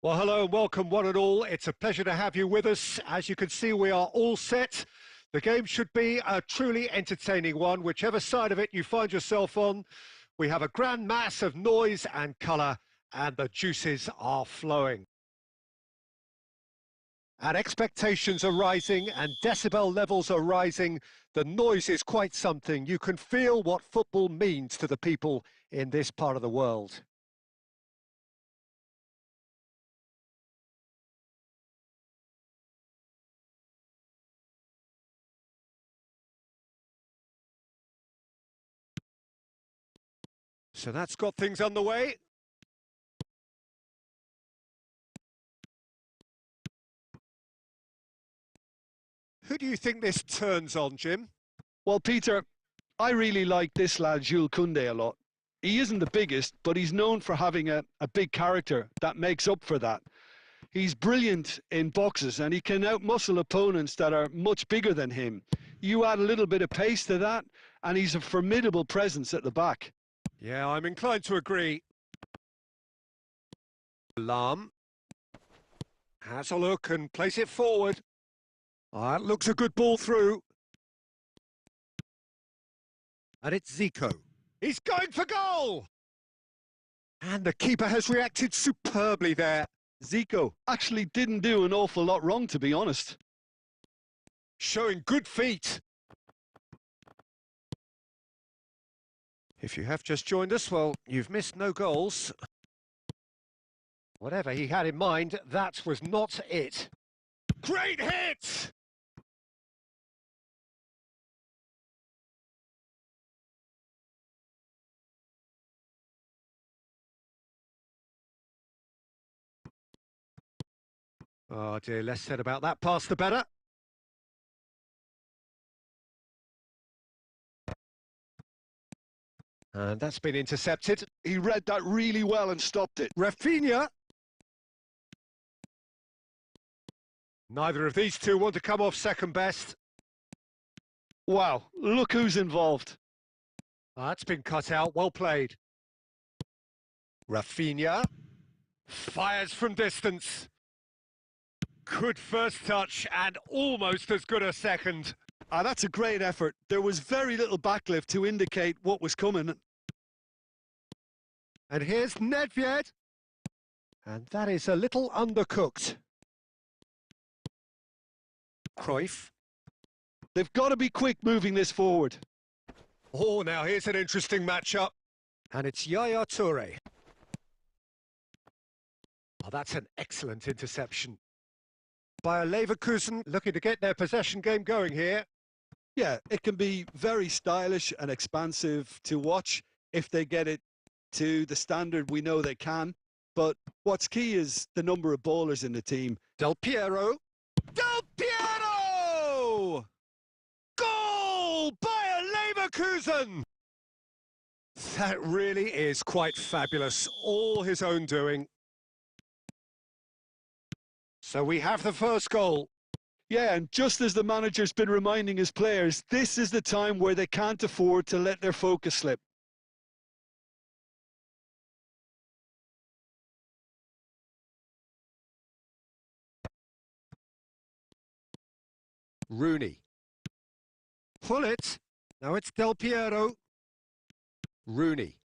Well, hello and welcome one and all. It's a pleasure to have you with us. As you can see, we are all set. The game should be a truly entertaining one, whichever side of it you find yourself on. We have a grand mass of noise and colour, and the juices are flowing. And expectations are rising and decibel levels are rising. The noise is quite something. You can feel what football means to the people in this part of the world. So that's got things underway. Who do you think this turns on, Jim? Well, Peter, I really like this lad, Jules Koundé, a lot. He isn't the biggest, but he's known for having a big character that makes up for that. He's brilliant in boxes and he can outmuscle opponents that are much bigger than him. You add a little bit of pace to that and he's a formidable presence at the back. Yeah, I'm inclined to agree. Lam has a look and plays it forward. That looks a good ball through. And it's Zico. He's going for goal! And the keeper has reacted superbly there. Zico actually didn't do an awful lot wrong, to be honest. Showing good feet. If you have just joined us, well, you've missed no goals. Whatever he had in mind, that was not it. Great hit! Oh dear, less said about that pass the better. And that's been intercepted. He read that really well and stopped it. Rafinha. Neither of these two want to come off second best. Wow, look who's involved. That's been cut out, well played. Rafinha fires from distance. Good first touch and almost as good a second. That's a great effort. There was very little backlift to indicate what was coming. And here's Nedved. And that is a little undercooked. Cruyff. They've got to be quick moving this forward. Oh, now here's an interesting matchup. And it's Yaya Toure. Oh, that's an excellent interception. Bayer Leverkusen looking to get their possession game going here. Yeah, it can be very stylish and expansive to watch if they get it to the standard we know they can. But what's key is the number of ballers in the team. Del Piero. Del Piero! Goal! Bayer Leverkusen! That really is quite fabulous. All his own doing. So we have the first goal. Yeah, and just as the manager's been reminding his players, this is the time where they can't afford to let their focus slip. Rooney. Pull it. Now it's Del Piero. Rooney.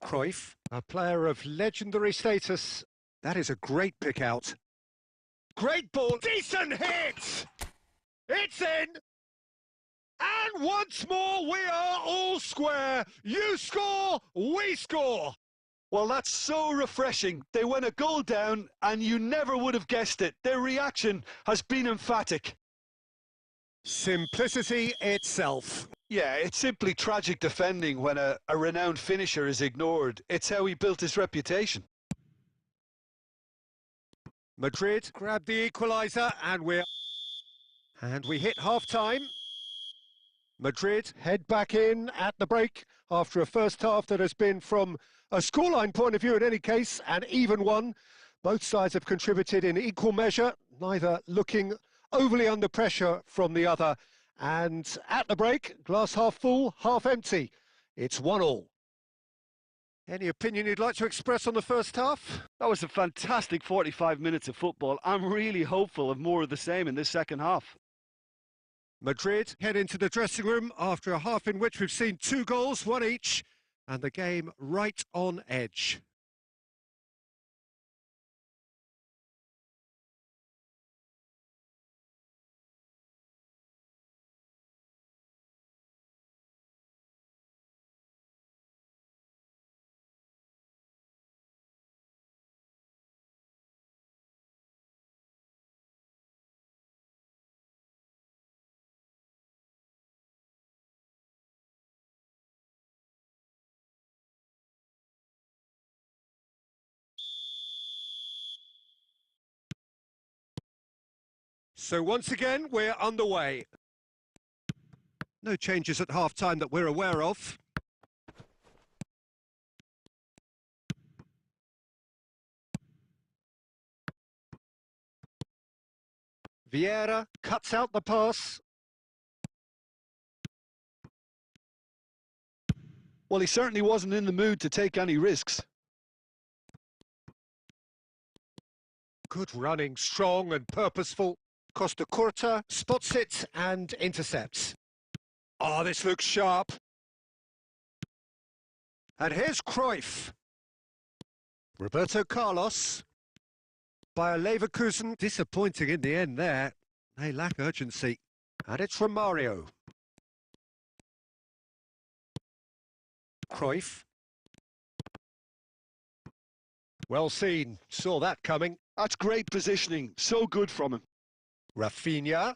Cruyff, a player of legendary status. That is a great pick out. Great ball, decent hit! It's in! And once more we are all square. You score, we score! Well, that's so refreshing. They went a goal down and you never would have guessed it. Their reaction has been emphatic. Simplicity itself. Yeah, it's simply tragic defending when a renowned finisher is ignored. It's how he built his reputation. Madrid grabbed the equaliser and we hit half-time. Madrid head back in at the break after a first half that has been, from a scoreline point of view in any case, an even one. Both sides have contributed in equal measure, neither looking overly under pressure from the other. And at the break, glass half full, half empty. It's 1-1. Any opinion you'd like to express on the first half? That was a fantastic 45 minutes of football. I'm really hopeful of more of the same in this second half. Madrid head into the dressing room after a half in which we've seen 2 goals, 1 each, and the game right on edge. So once again, we're underway. No changes at half-time that we're aware of. Vieira cuts out the pass. Well, he certainly wasn't in the mood to take any risks. Good running, strong and purposeful. Costa Curta spots it and intercepts. Oh, this looks sharp. And here's Cruyff. Roberto Carlos. Bayer Leverkusen, disappointing in the end there. They lack urgency. And it's Romario. Cruyff. Well seen, saw that coming. That's great positioning, so good from him. Rafinha.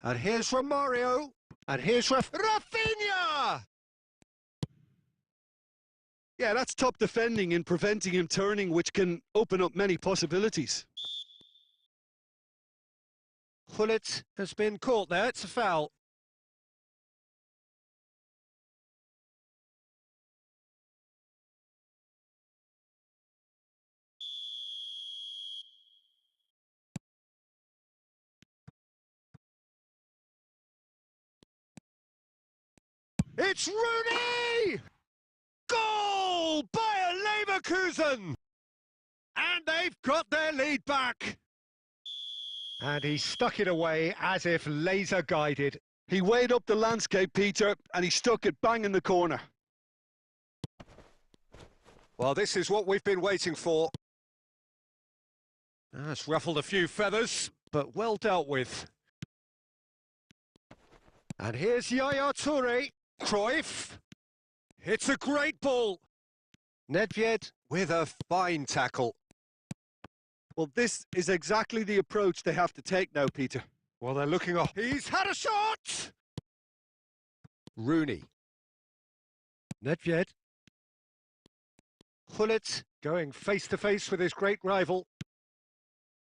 And here's Romario. And here's Rafinha! Yeah, that's top defending and preventing him turning, which can open up many possibilities. Hullet has been caught there, it's a foul. It's Rooney! Goal! Bayer Leverkusen! And they've got their lead back. And he stuck it away as if laser guided. He weighed up the landscape, Peter, and he stuck it bang in the corner. Well, this is what we've been waiting for. That's ruffled a few feathers, but well dealt with. And here's Yaya Toure. Cruyff. It's a great ball. Nedved with a fine tackle. Well, this is exactly the approach they have to take now, Peter. Well, they're looking off. He's had a shot! Rooney. Nedved. Hullet going face-to-face with his great rival.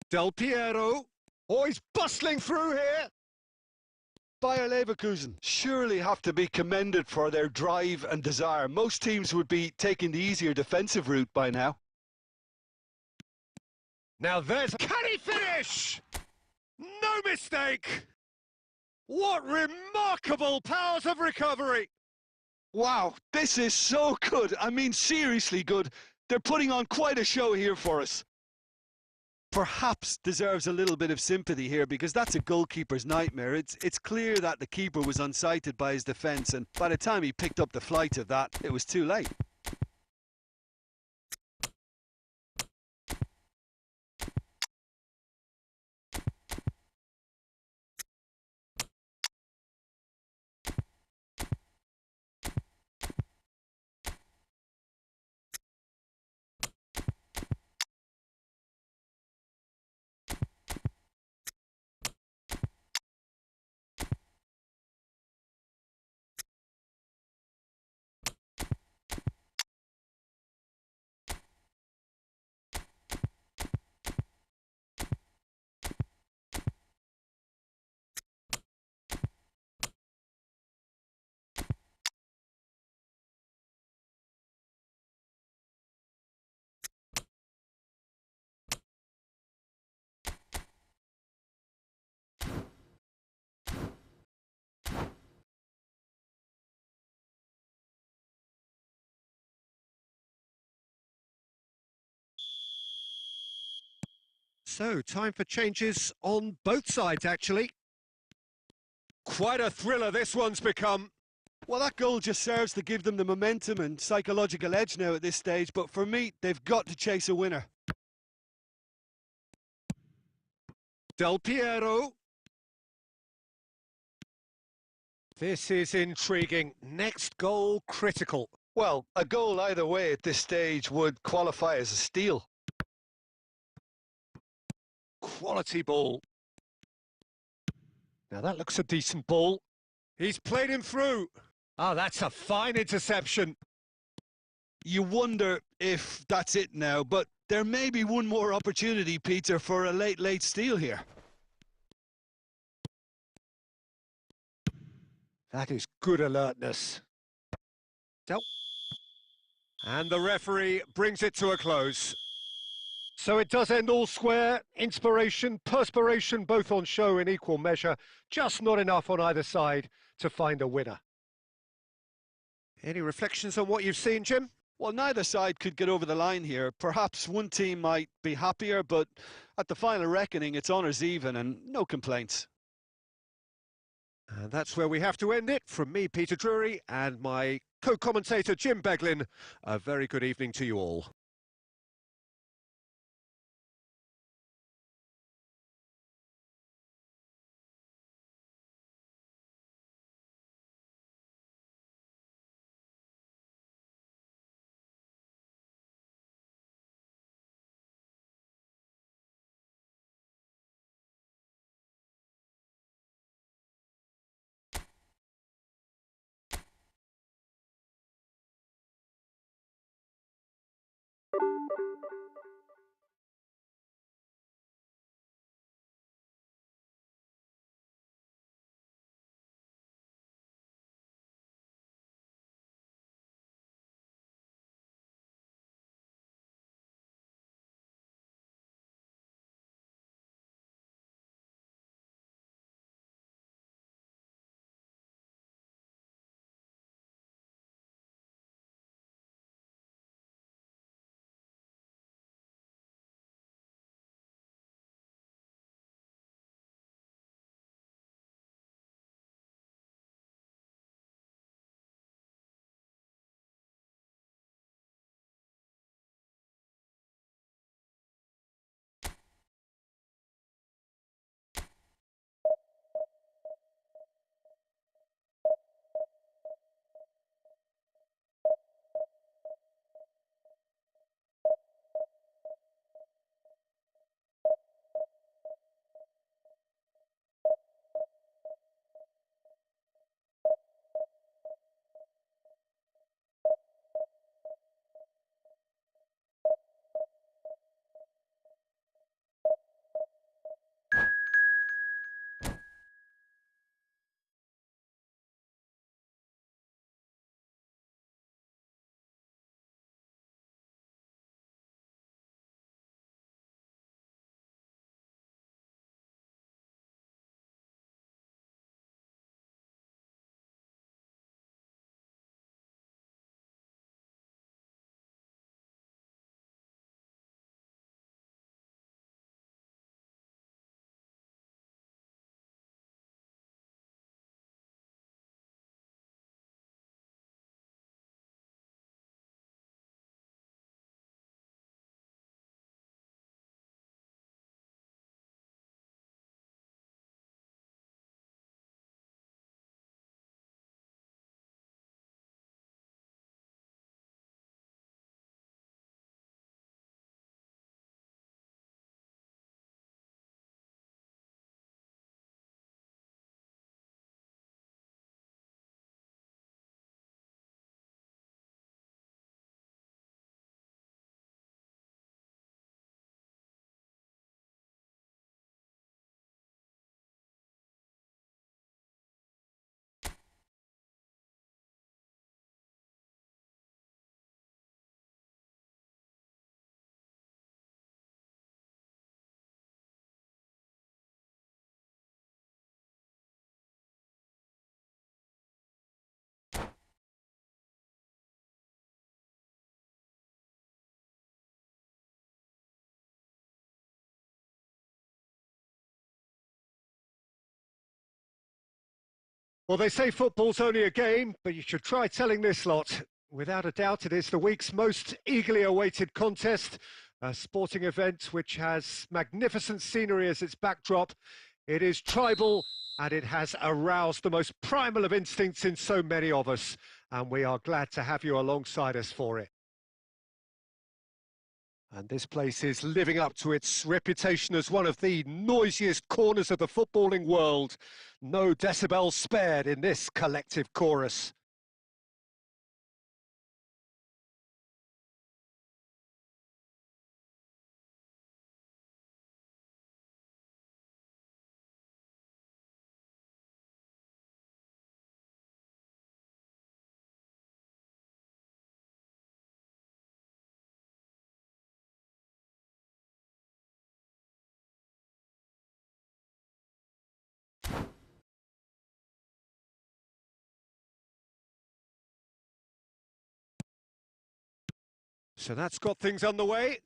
Del Piero. Oh, he's bustling through here. Bayer Leverkusen surely have to be commended for their drive and desire. Most teams would be taking the easier defensive route by now. Now there's... Can he finish? No mistake! What remarkable powers of recovery! Wow, this is so good. I mean, seriously good. They're putting on quite a show here for us. Perhaps deserves a little bit of sympathy here because that's a goalkeeper's nightmare. It's clear that the keeper was unsighted by his defence, and by the time he picked up the flight of that, it was too late. So, time for changes on both sides, actually. Quite a thriller this one's become. Well, that goal just serves to give them the momentum and psychological edge now at this stage, but for me, they've got to chase a winner. Del Piero. This is intriguing. Next goal critical. Well, a goal either way at this stage would qualify as a steal. Quality ball. Now that looks a decent ball. He's played him through. Oh, that's a fine interception. You wonder if that's it now, but there may be one more opportunity, Peter, for a late steal here. That is good alertness. And the referee brings it to a close. So it does end all square. Inspiration, perspiration, both on show in equal measure. Just not enough on either side to find a winner. Any reflections on what you've seen, Jim? Well, neither side could get over the line here. Perhaps one team might be happier, but at the final reckoning, it's honours even and no complaints. And that's where we have to end it. From me, Peter Drury, and my co-commentator, Jim Beglin. A very good evening to you all. Well, they say football's only a game, but you should try telling this lot. Without a doubt, it is the week's most eagerly awaited contest, a sporting event which has magnificent scenery as its backdrop. It is tribal, and it has aroused the most primal of instincts in so many of us, and we are glad to have you alongside us for it. And this place is living up to its reputation as one of the noisiest corners of the footballing world. No decibels spared in this collective chorus. So that's got things underway.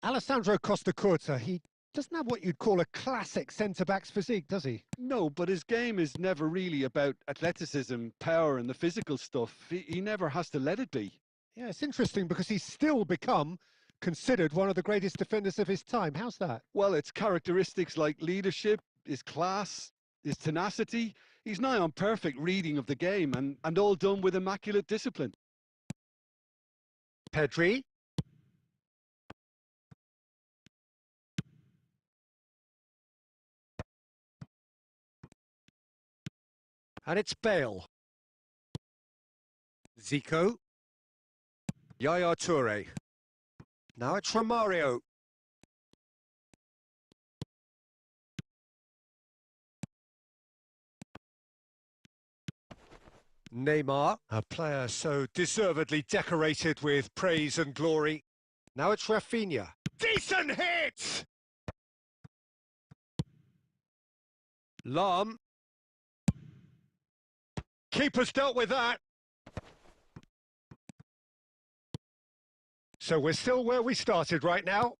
Alessandro Costacurta, he doesn't have what you'd call a classic centre-back's physique, does he? No, but his game is never really about athleticism, power and the physical stuff. He never has to let it be. Yeah, it's interesting because he's still become considered one of the greatest defenders of his time. How's that? Well, it's characteristics like leadership, his class, his tenacity. He's nigh on perfect reading of the game and all done with immaculate discipline. Pedri. And it's Bale. Zico. Yaya Toure. Now it's Romario. Neymar, a player so deservedly decorated with praise and glory. Now it's Rafinha. Decent hit! Lam. Keeper's dealt with that. So we're still where we started right now.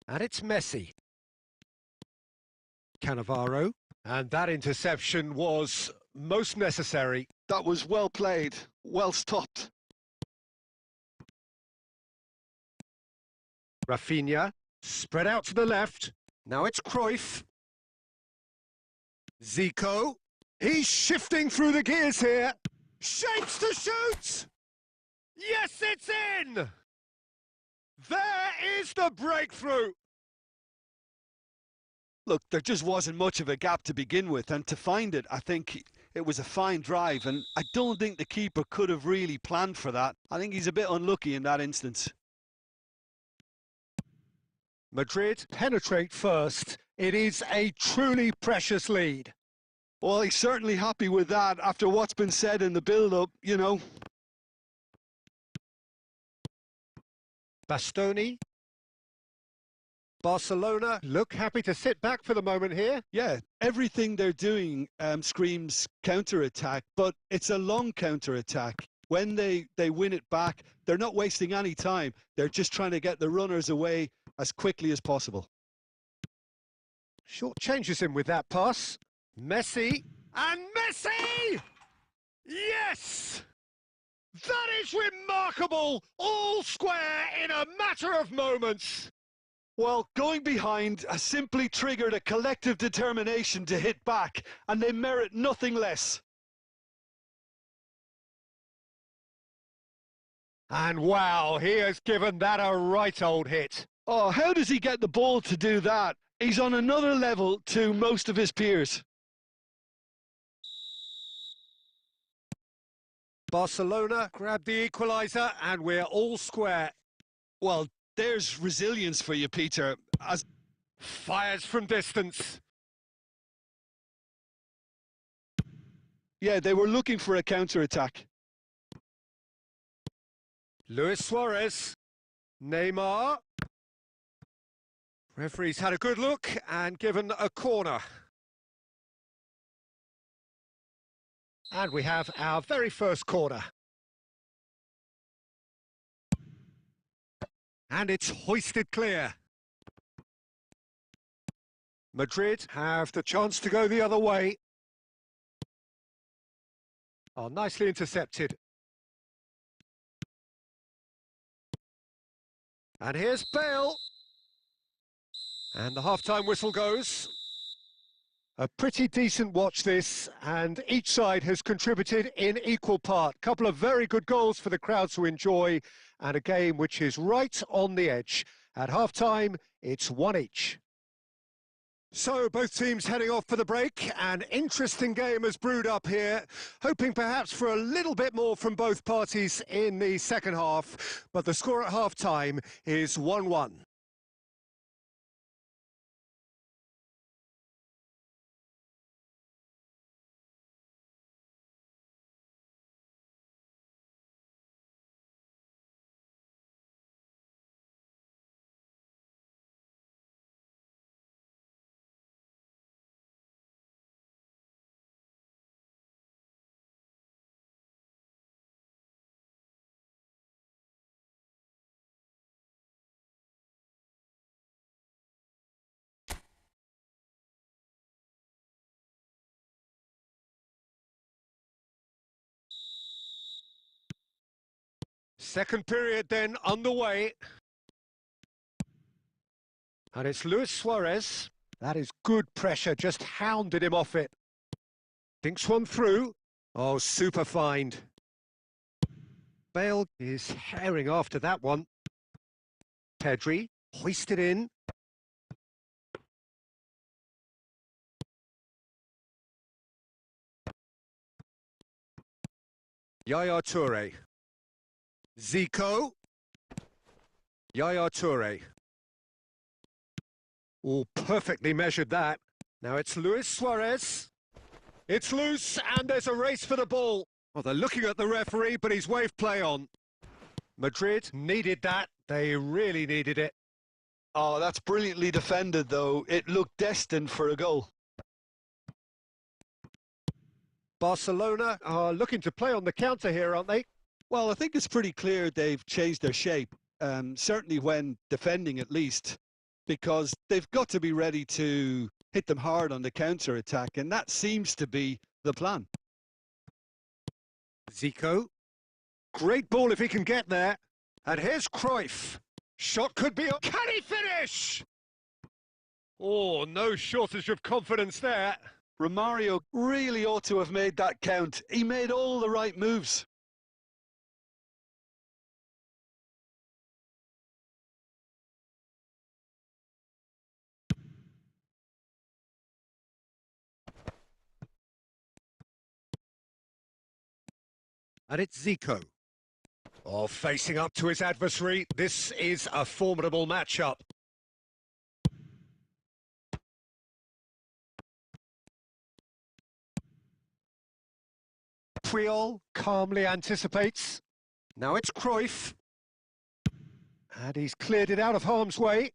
And it's Messi. Cannavaro. And that interception was most necessary. That was well played, well stopped. Rafinha, spread out to the left. Now it's Cruyff. Zico. He's shifting through the gears here. Shapes to shoot! Yes, it's in! There is the breakthrough! Look, there just wasn't much of a gap to begin with, and to find it, I think it was a fine drive, and I don't think the keeper could have really planned for that. I think he's a bit unlucky in that instance. Madrid penetrate first. It is a truly precious lead. Well, he's certainly happy with that after what's been said in the build-up, you know. Bastoni. Barcelona look happy to sit back for the moment here. Yeah, everything they're doing screams counter-attack, but it's a long counter-attack. When they win it back, they're not wasting any time. They're just trying to get the runners away as quickly as possible. Short changes him with that pass. Messi. And Messi! Yes! That is remarkable! All square in a matter of moments. Well, going behind has simply triggered a collective determination to hit back, and they merit nothing less. And wow, he has given that a right old hit. Oh, how does he get the ball to do that? He's on another level to most of his peers. Barcelona grab the equaliser and we're all square. Well, there's resilience for you, Peter. As fires from distance. Yeah, they were looking for a counter-attack. Luis Suarez. Neymar. Referee's had a good look and given a corner. And we have our very first corner. And it's hoisted clear. Madrid have the chance to go the other way. Oh, nicely intercepted. And here's Bale. And the half-time whistle goes. A pretty decent watch this, and each side has contributed in equal part. Couple of very good goals for the crowd to enjoy, and a game which is right on the edge. At half-time, it's 1 each. So both teams heading off for the break. An interesting game has brewed up here, hoping perhaps for a little bit more from both parties in the second half, but the score at half-time is 1-1. Second period then underway. And it's Luis Suarez. That is good pressure, just hounded him off it. Thinks one through. Oh, super find. Bale is herring after that one. Pedri hoisted in. Yaya Toure. Zico. Yaya Toure. Oh, perfectly measured that. Now it's Luis Suarez. It's loose, and there's a race for the ball. Well, they're looking at the referee, but he's waved play on. Madrid needed that. They really needed it. Oh, that's brilliantly defended, though. It looked destined for a goal. Barcelona are looking to play on the counter here, aren't they? Well, I think it's pretty clear they've changed their shape, certainly when defending at least, because they've got to be ready to hit them hard on the counter-attack, and that seems to be the plan. Zico. Great ball if he can get there. And here's Cruyff. Shot could be... Can he finish? Oh, no shortage of confidence there. Romario really ought to have made that count. He made all the right moves. And it's Zico. Oh, facing up to his adversary. This is a formidable matchup. Puyol calmly anticipates. Now it's Cruyff. And he's cleared it out of harm's way.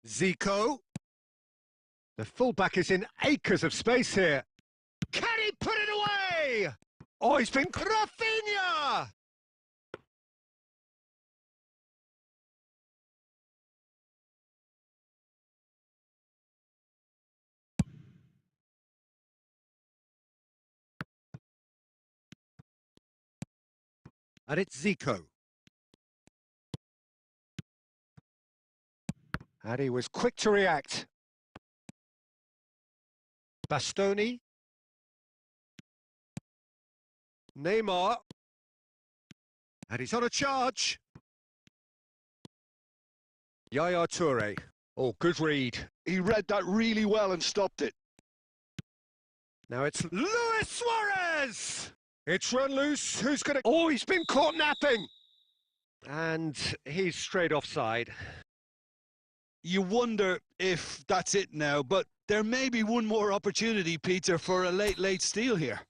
Zico. The fullback is in acres of space here. Can he put it away? Oh, he's been Rafinha! And it's Zico. And he was quick to react. Bastoni. Neymar. And he's on a charge. Yaya Toure. Oh, good read. He read that really well and stopped it. Now it's Luis Suarez! It's run loose. Who's going to... Oh, he's been caught napping! And he's straight offside. You wonder if that's it now, but there may be one more opportunity, Peter, for a late steal here.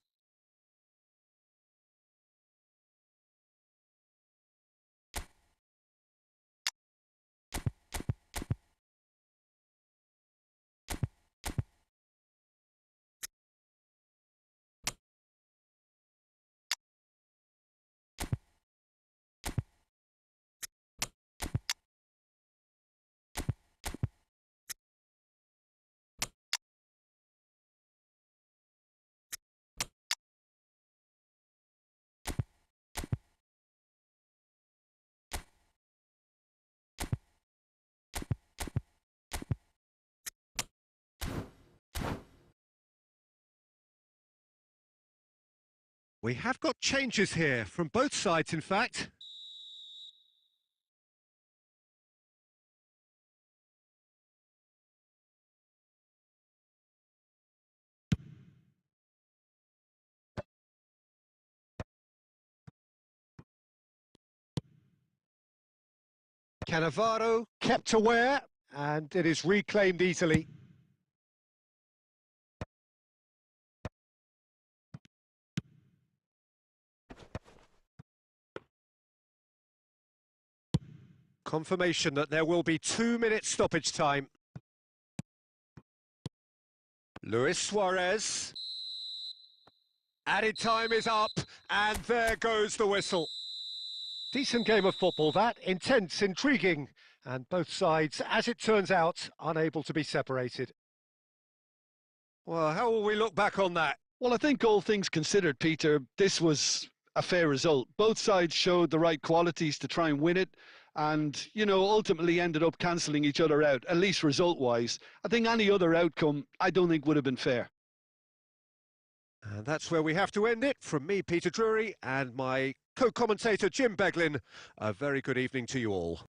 We have got changes here from both sides, in fact. Cannavaro kept aware, and it is reclaimed easily. Confirmation that there will be 2 minutes stoppage time. Luis Suarez. Added time is up, and there goes the whistle. Decent game of football that, intense, intriguing, and both sides, as it turns out, unable to be separated. Well, how will we look back on that? Well, I think all things considered, Peter, this was a fair result. Both sides showed the right qualities to try and win it and, ultimately ended up cancelling each other out, at least result-wise. I think any other outcome, I don't think would have been fair. And that's where we have to end it. From me, Peter Drury, and my co-commentator, Jim Beglin, a very good evening to you all.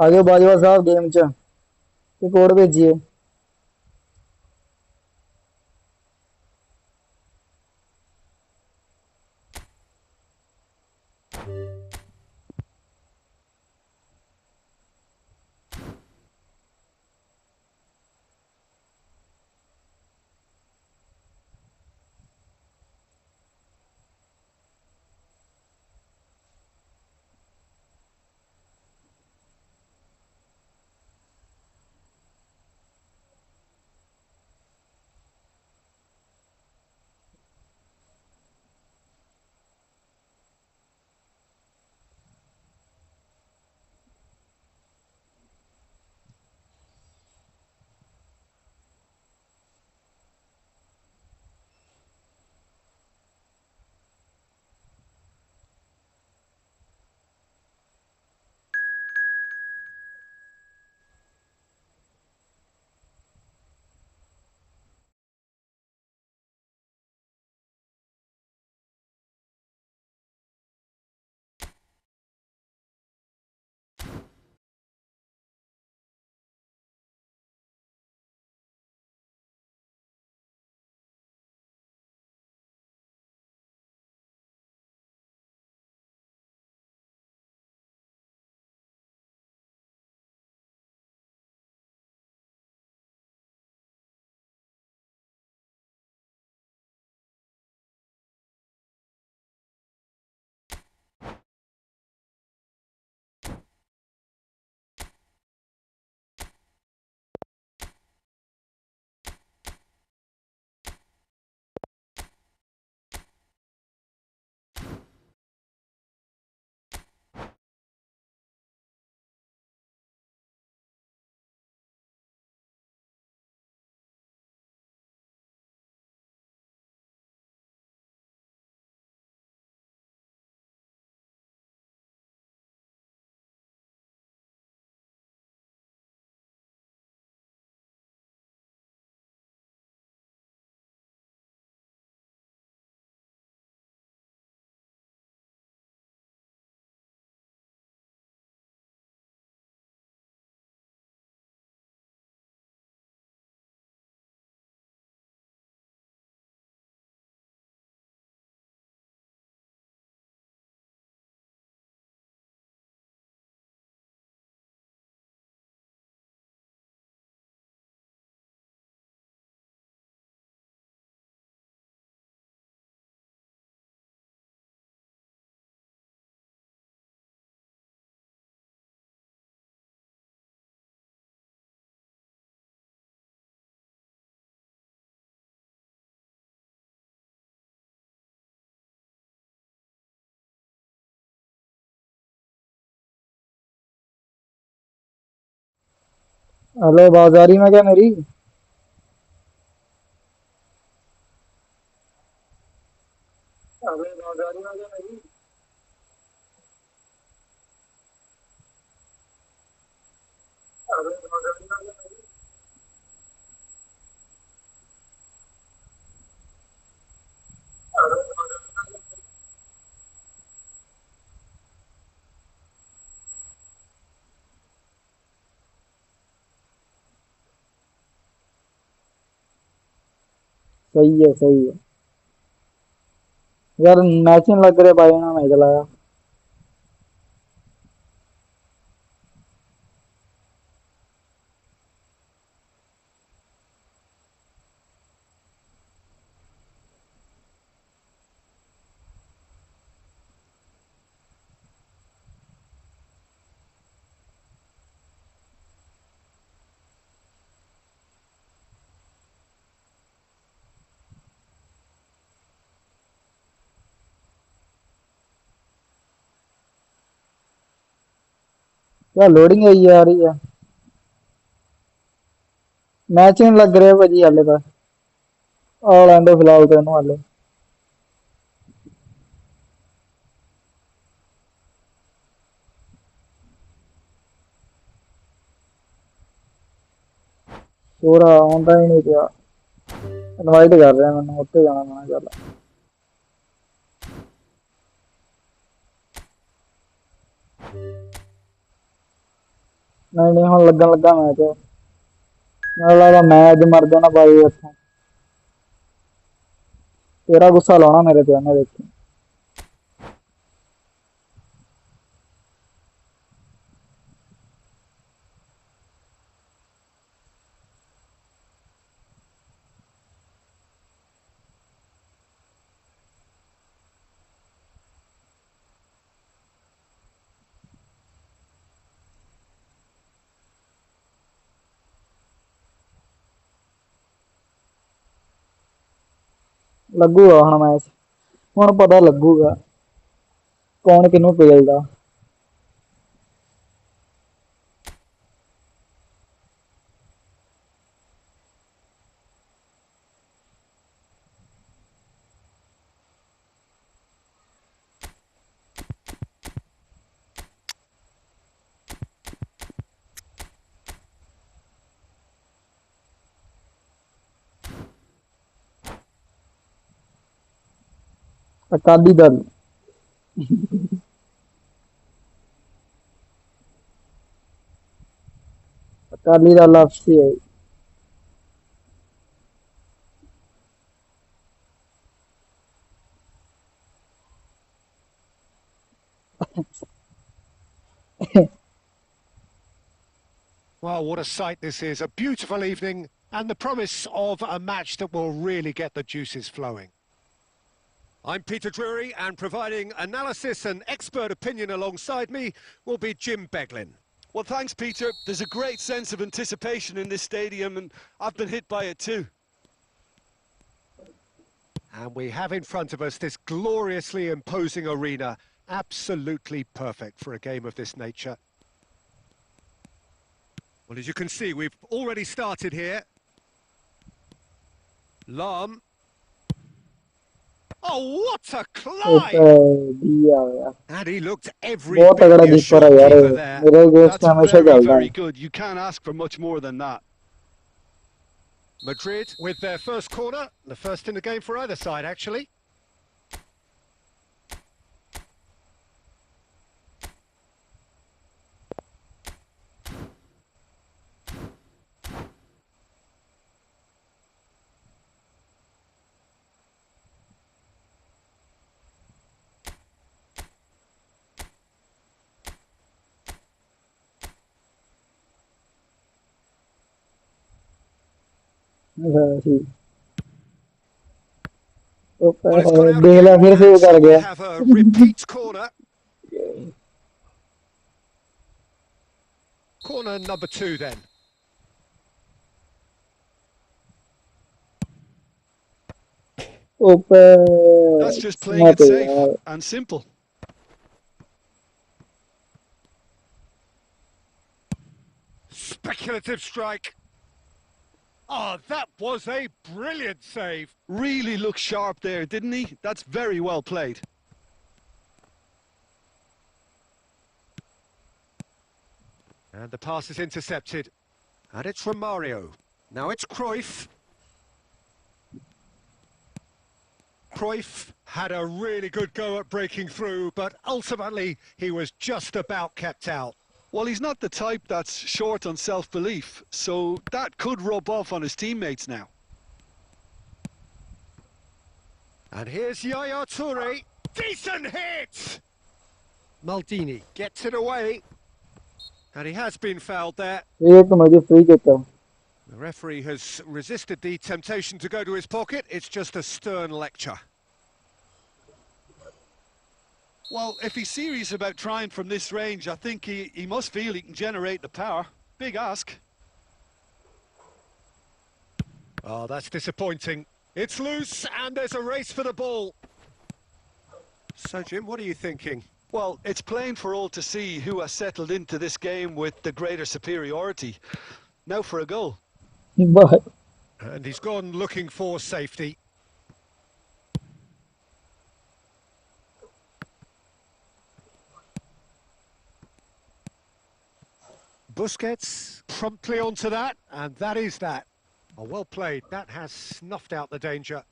आगे बाजवा साहब game च ते code भेजिए hello आवाज आ रही मैं क्या मेरी? सही है यार मैच नहीं लग रहे भाई ना मैं चलाया। यार लोडिंग है ये आ रही है। मैच नहीं लग रहे भाजी हाले तक। आ लेंदो फिलहाल तो इन्हों हाले। पूरा आंदा ही नहीं पिया। इनवाइट कर रहे हैं मैंने उत्ते जाना मैं चल। नहीं नहीं हुन लगन लगा मैच। मैं लगा मैं अज मर जाना भाई इत्थों। तेरा गुस्सा लाना मेरे पे मैं देखी। लगूगा हुन मैच। हुन पता लगूगा कौन किनू पेलदा। अकाली दल। अकाली दल आपसी है। Well, what a sight this is. A beautiful evening and the promise of a match that will really get the juices flowing. I'm Peter Drury, and providing analysis and expert opinion alongside me will be Jim Beglin. Well, thanks, Peter. There's a great sense of anticipation in this stadium, and I've been hit by it too. And we have in front of us this gloriously imposing arena, absolutely perfect for a game of this nature. Well, as you can see, we've already started here. Lam. Oh, what a climb! दिया यार। And he looked every बहुत bit तगड़ा keeper है reassured यार। keeper there. मेरे games That's में हमेशा very, चलता very है। good. You can't ask for much more than that. Madrid with their first corner, the first in the game for either side, actually. ठीक। Well, it's gone out देख लिया again, फिर से and वो so कर we'll गया। have a repeat corner. Corner number 2 then. That's just playing it स्मैप है safe यार। and simple. speculative strike. Oh, that was a brilliant save. Really looked sharp there, didn't he? That's very well played. And the pass is intercepted. And it's from Mario. Now it's Cruyff. Cruyff had a really good go at breaking through, but ultimately he was just about kept out. Well, he's not the type that's short on self-belief, so that could rub off on his teammates now. And here's Yaya Toure. Decent hit! Maldini gets it away. And he has been fouled there. free kick. The referee has resisted the temptation to go to his pocket. It's just a stern lecture. Well, if he's serious about trying from this range, I think he must feel he can generate the power. Big ask. Oh, that's disappointing. It's loose and there's a race for the ball. So, Jim, what are you thinking? Well, it's plain for all to see who has settled into this game with the greater superiority. Now for a goal. But And he's gone looking for safety. Busquets promptly onto that, and that is that. Oh, well played. That has snuffed out the danger.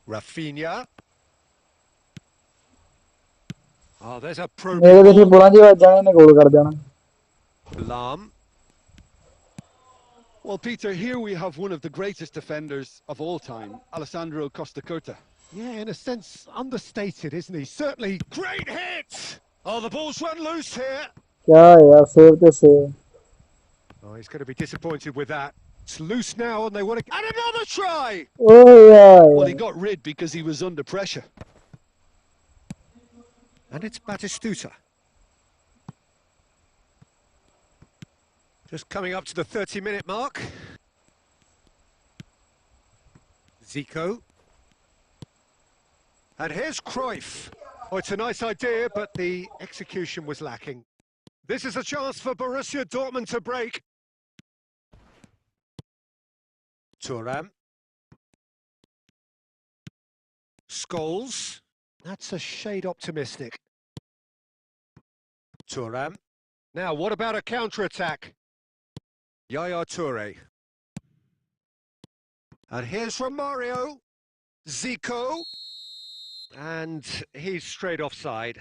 Rafinha. Oh, there's a मेरे probing देखिए Lam. Well, Peter, here we have one of the greatest defenders of all time, Alessandro Costa Curta. Yeah, in a sense, understated, isn't he? Certainly, great hit! Oh, the ball's run loose here. क्या यार save तो save. Oh, he's going to be disappointed with that. It's loose now, and they want to... And another try! Oh yeah. Well, he got rid because he was under pressure. And it's Batistuta. Just coming up to the 30-minute mark. Zico. And here's Cruyff. Oh, it's a nice idea, but the execution was lacking. This is a chance for Borussia Dortmund to break. Thuram. Scholes. That's a shade optimistic. Thuram. Now, what about a counter-attack? Yaya Toure. And here's Romario. Zico. And he's straight offside.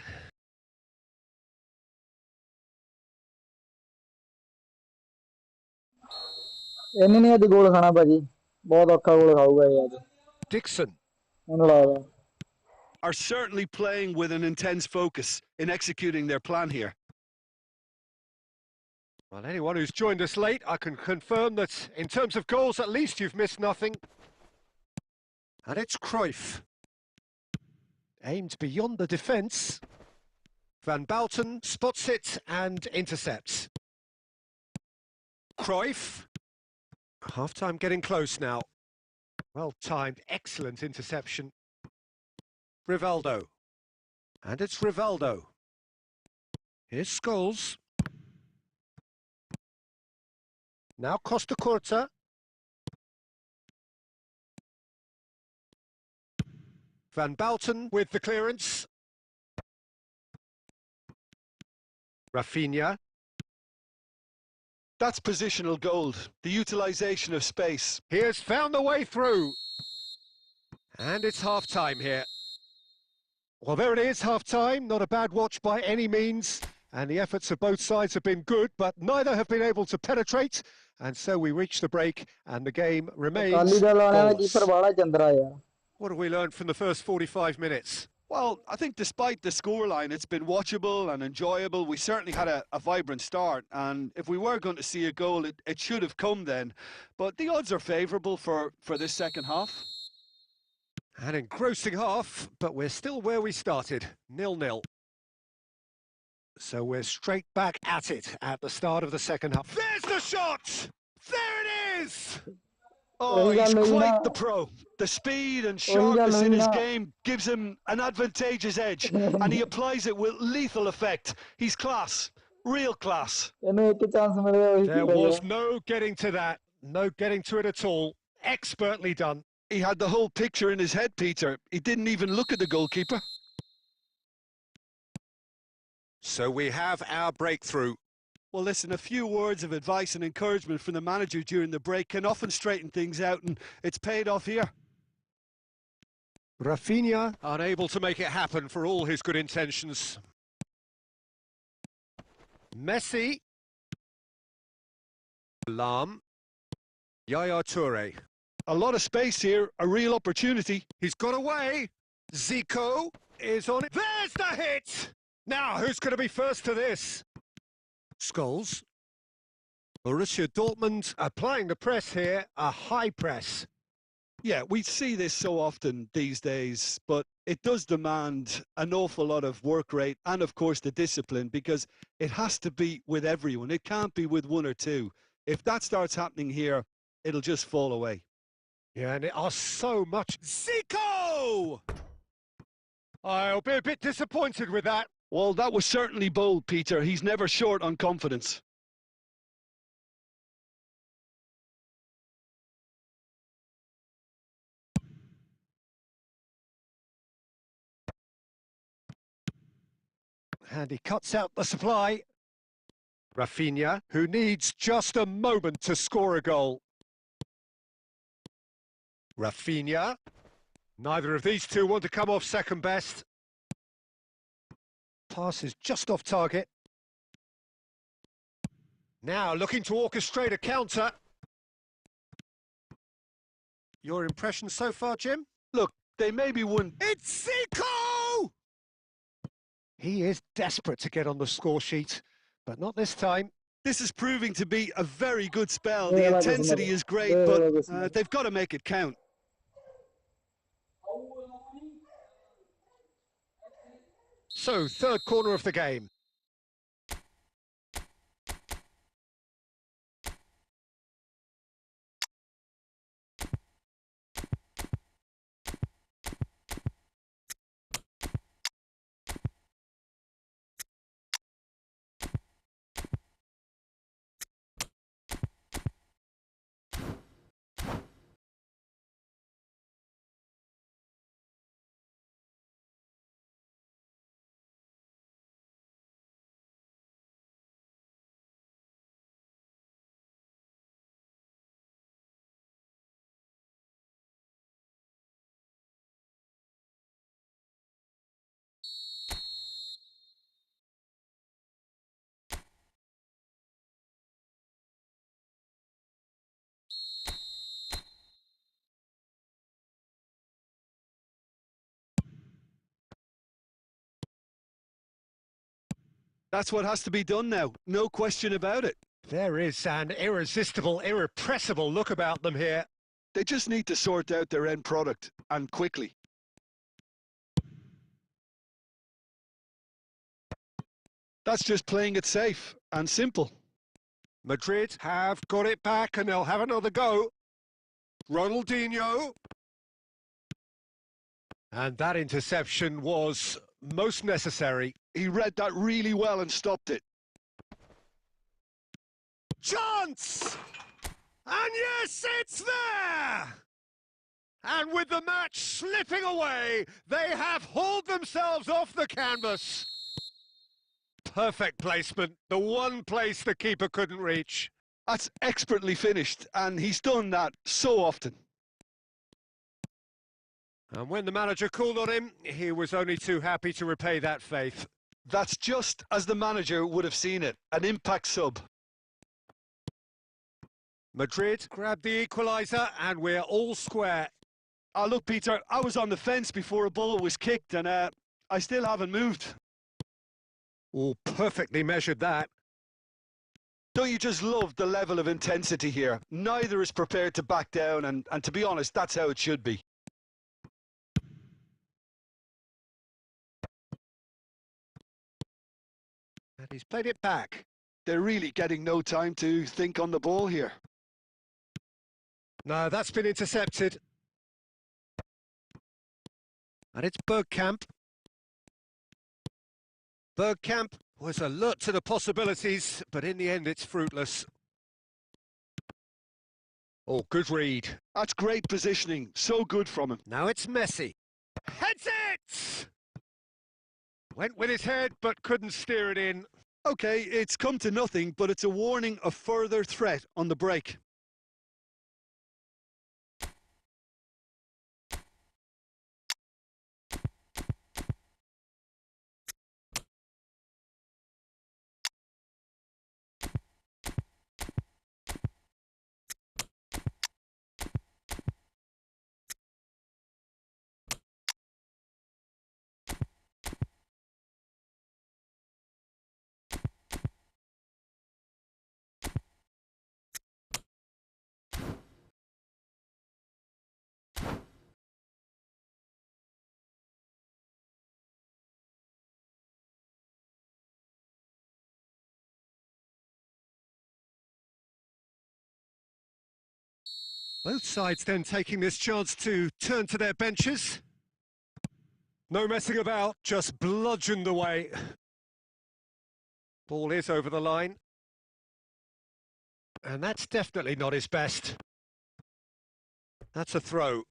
ਇਹਨੇ ਨਹੀਂ ਅੱਜ ਗੋਲ ਖਾਣਾ ਭਾਜੀ ਬਹੁਤ ਔਖਾ ਗੋਲ ਖਾਊਗਾ ਇਹ ਅੱਜ Dixon. ਮੈਨੂੰ ਲੱਗਦਾ Are certainly playing with an intense focus in executing their plan here. Well, anyone who's joined us late, I can confirm that in terms of goals, at least you've missed nothing. And it's Cruyff. Aimed beyond the defence. Van Bouten spots it and intercepts. Cruyff. Half-time getting close now. Well-timed, excellent interception. Rivaldo. And it's Rivaldo. Here's Scholes. Now Costa Curta. Van Bouten with the clearance. Rafinha. That's positional gold, the utilisation of space. He has found the way through. And it's half-time here. Well, there it is, half-time. Not a bad watch by any means. And the efforts of both sides have been good, but neither have been able to penetrate. And so we reach the break, and the game remains goalless. What have we learned from the first 45 minutes? Well, I think despite the scoreline, it's been watchable and enjoyable. We certainly had a vibrant start, and if we were going to see a goal, it should have come then. But the odds are favourable for this second half. An engrossing half, but we're still where we started, 0-0. So we're straight back at it at the start of the second half. There's the shot! There it is! Oh, he's quite the pro. The speed and sharpness in his game gives him an advantageous edge, and he applies it with lethal effect. He's class. Real class. इन्हें एक ही chance मिलेगा वही There पीटेगा। was no getting to that, no getting to it at all. Expertly done. He had the whole picture in his head, Peter. He didn't even look at the goalkeeper. So we have our breakthrough. Well, listen, a few words of advice and encouragement from the manager during the break can often straighten things out, and it's paid off here. Rafinha unable to make it happen for all his good intentions. Messi. Lam. Yaya Toure. A lot of space here, a real opportunity. He's got away. Zico is on it. There's the hit! Now, who's going to be first to this? Scholes. Borussia Dortmund applying the press here, a high press. Yeah, we see this so often these days, but it does demand an awful lot of work rate and, of course, the discipline, because it has to be with everyone. It can't be with one or two. If that starts happening here, it'll just fall away. Yeah, and it are so much. Zico! I'll be a bit disappointed with that. Well, that was certainly bold, Peter. He's never short on confidence. And he cuts out the supply. Rafinha, who needs just a moment to score a goal. Rafinha. Neither of these two want to come off second best. Pass is just off target. Now looking to orchestrate a counter. Your impression so far, Jim? Look, they maybe won. It's Zico! He is desperate to get on the score sheet, but not this time. This is proving to be a very good spell. Yeah, The like intensity this, is great, yeah, but like this. they've got to make it count. So, third corner of the game. That's what has to be done now. No question about it. There is an irresistible, irrepressible look about them here. They just need to sort out their end product, and quickly. That's just playing it safe and simple. Madrid have got it back and they'll have another go. Ronaldinho. And that interception was most necessary. He read that really well and stopped it. Chance! And yes, it's there! And with the match slipping away, they have hauled themselves off the canvas. Perfect placement, the one place the keeper couldn't reach. That's expertly finished, and he's done that so often. And when the manager called on him, he was only too happy to repay that faith. That's just as the manager would have seen it, an impact sub. Madrid grabbed the equaliser and we're all square. Oh, look, Peter, I was on the fence before a ball was kicked, and I still haven't moved. Oh, perfectly measured that. Don't you just love the level of intensity here? Neither is prepared to back down, and to be honest, that's how it should be. And he's played it back. They're really getting no time to think on the ball here. No, that's been intercepted. And it's Bergkamp. Bergkamp Was alert to the possibilities, but in the end it's fruitless. Oh, good read. That's great positioning. So good from him. Now it's Messi. Heads it! Went with his head, but couldn't steer it in. Okay, it's come to nothing, but it's a warning of further threat on the break. Both sides then taking this chance to turn to their benches. No messing about, just bludgeoned away. Ball is over the line. And that's definitely not his best. That's a throw.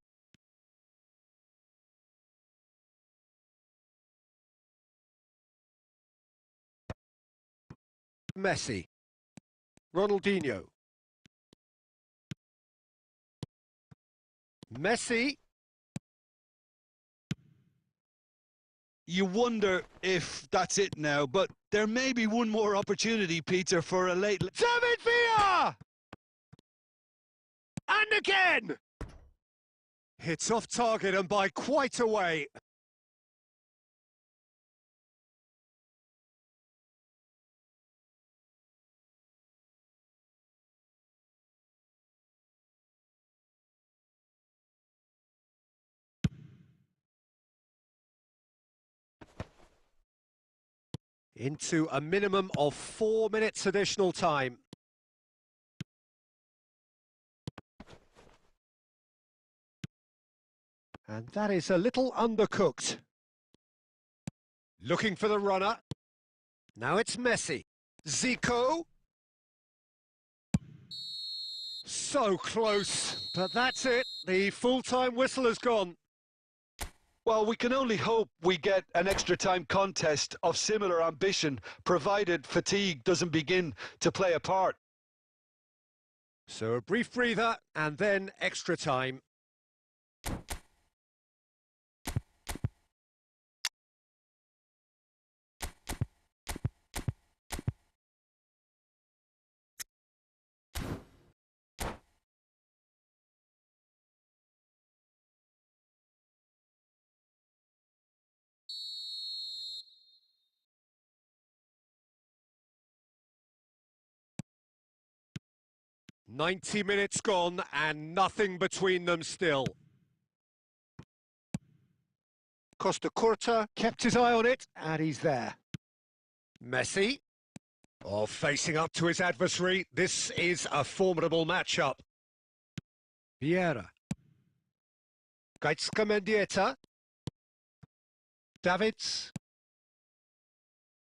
Messi. Ronaldinho. Messi. You wonder if that's it now, but there may be one more opportunity, Peter, for a late... David Villa! And again! Hits off target and by quite a way. Into a minimum of 4 minutes additional time. And that is a little undercooked. Looking for the runner. Now it's Messi. Zico. So close, but that's it. The full-time whistle has gone. Well, we can only hope we get an extra-time contest of similar ambition, provided fatigue doesn't begin to play a part. So a brief breather, and then extra time. "90 minutes gone and nothing between them still." Costa Curta kept his eye on it, and he's there. Messi. Oh, facing up to his adversary. This is a formidable matchup. Vieira. Gaitska Mendieta. Davids.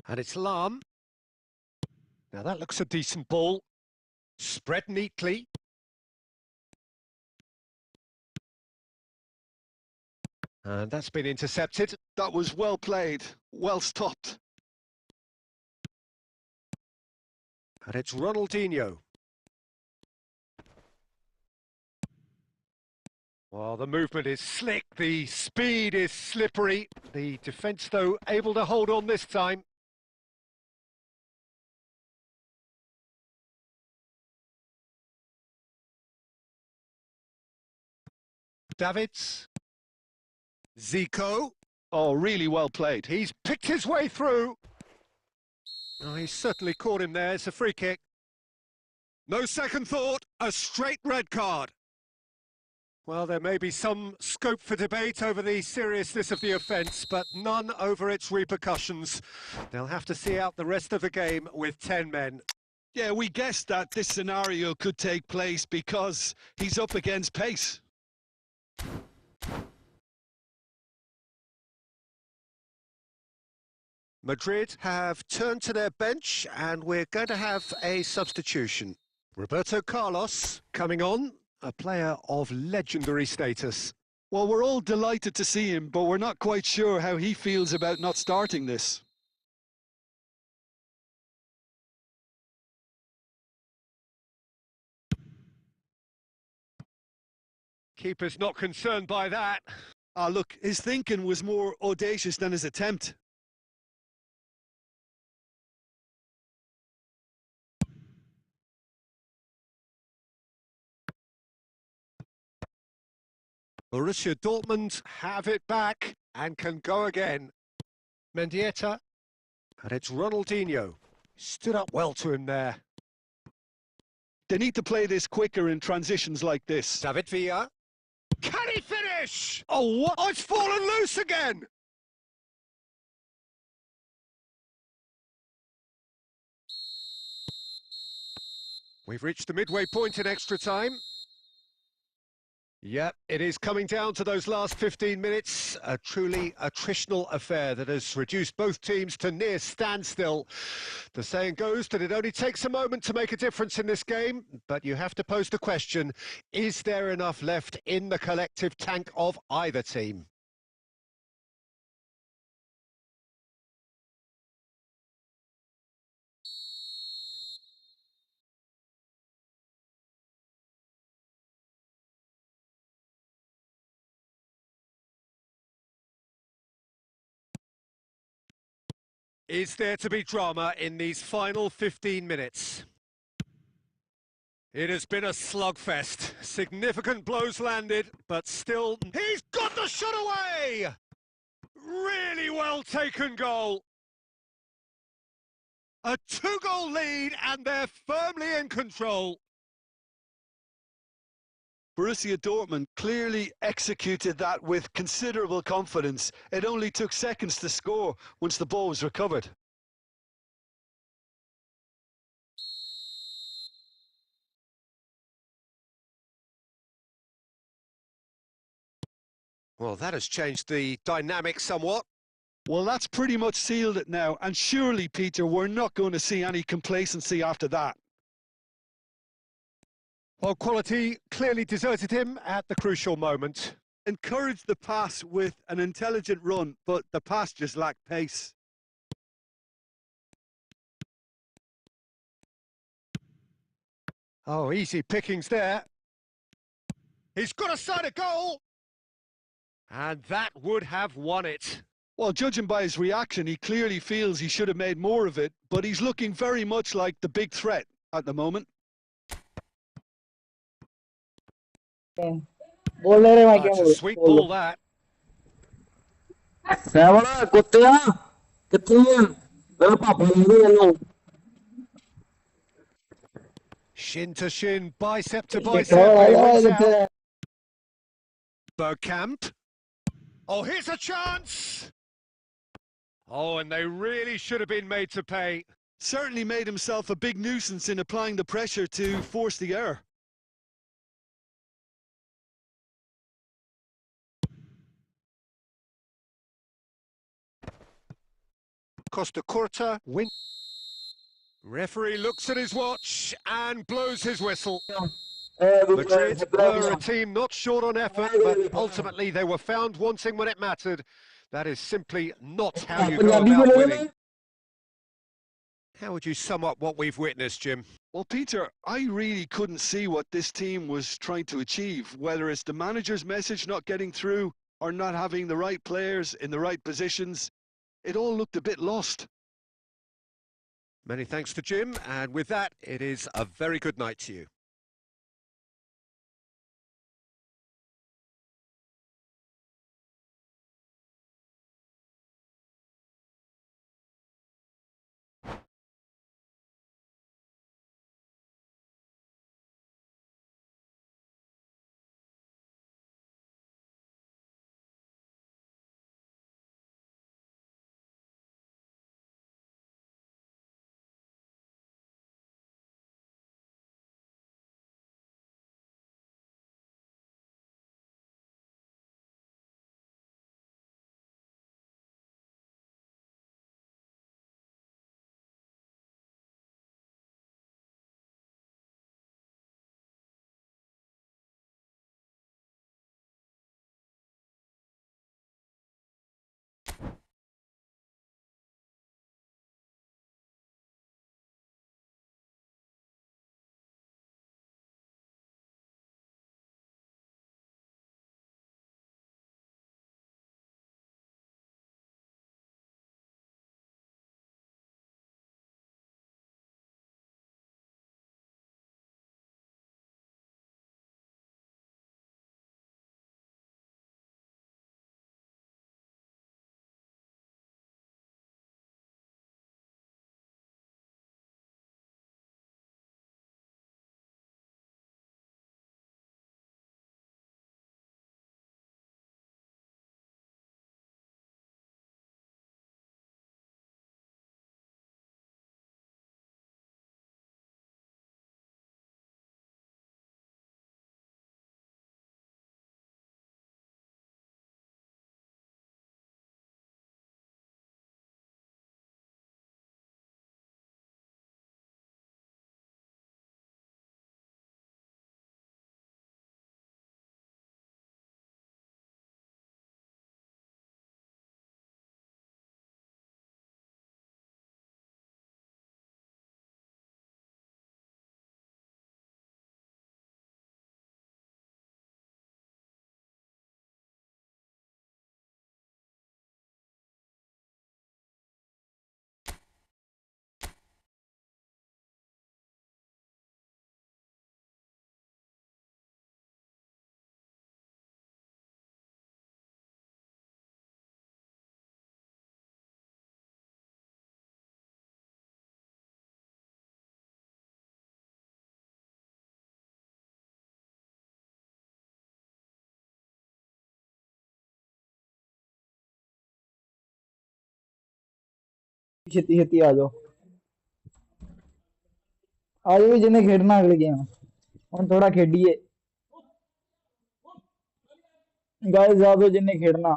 And it's Lam. Now that looks a decent ball. Spread neatly. And that's been intercepted. That was well played, well stopped. And it's Ronaldinho. Well, the movement is slick, the speed is slippery. The defence, though, able to hold on this time. Davids. Zico. Oh, really well played. He's picked his way through. Oh, he's certainly caught him there. It's a free kick. No second thought, a straight red card. Well, there may be some scope for debate over the seriousness of the offence, but none over its repercussions. They'll have to see out the rest of the game with 10 men. Yeah, we guessed that this scenario could take place because he's up against pace. Madrid have turned to their bench and we're going to have a substitution. Roberto Carlos coming on, a player of legendary status. Well, we're all delighted to see him, but we're not quite sure how he feels about not starting this. Keeper's not concerned by that. Ah, look, his thinking was more audacious than his attempt. Borussia Dortmund have it back and can go again. Mendieta, and it's Ronaldinho. Stood up well to him there. They need to play this quicker in transitions like this. David Villa. Can he finish? Oh, what? Oh, it's fallen loose again! We've reached the midway point in extra time. Yep, it is coming down to those last 15 minutes. A truly attritional affair that has reduced both teams to near standstill. The saying goes that it only takes a moment to make a difference in this game, but you have to pose the question, is there enough left in the collective tank of either team? Is there to be drama in these final 15 minutes? It has been a slugfest. Significant blows landed, but still... He's got the shot away! Really well taken goal. A 2-goal lead and they're firmly in control. Borussia Dortmund clearly executed that with considerable confidence. It only took seconds to score once the ball was recovered. Well, that has changed the dynamic somewhat. Well, that's pretty much sealed it now. And surely, Peter, we're not going to see any complacency after that. Well, quality clearly deserted him at the crucial moment. Encouraged the pass with an intelligent run, but the pass just lacked pace. Oh, easy pickings there. He's got a side of goal! And that would have won it. Well, judging by his reaction, he clearly feels he should have made more of it, but he's looking very much like the big threat at the moment. That's a sweet ball, that. Shin to shin, bicep to bicep, and he wins out. Bergkamp. Oh, here's a chance! Oh, and they really should have been made to pay. Certainly made himself a big nuisance in applying the pressure to force the error. Costa Curta win. Referee looks at his watch and blows his whistle. Madrid were a team not short on effort, but ultimately they were found wanting when it mattered. That is simply not how you go about winning. How would you sum up what we've witnessed, Jim? Well, Peter, I really couldn't see what this team was trying to achieve, whether it's the manager's message not getting through or not having the right players in the right positions. It all looked a bit lost. Many thanks to Jim, and with that, it is a very good night to you. ਛੇਤੀ ਛੇਤੀ ਆ ਜਾਓ ਵੀ ਜਿਹਨੇ ਖੇਡਣਾ ਅਗਲੀ game ਹੁਣ ਥੋੜਾ ਖੇਡੀਏ ਗਾਇਜ਼ ਆ ਜਾਓ ਜਿਹਨੇ ਖੇਡਣਾ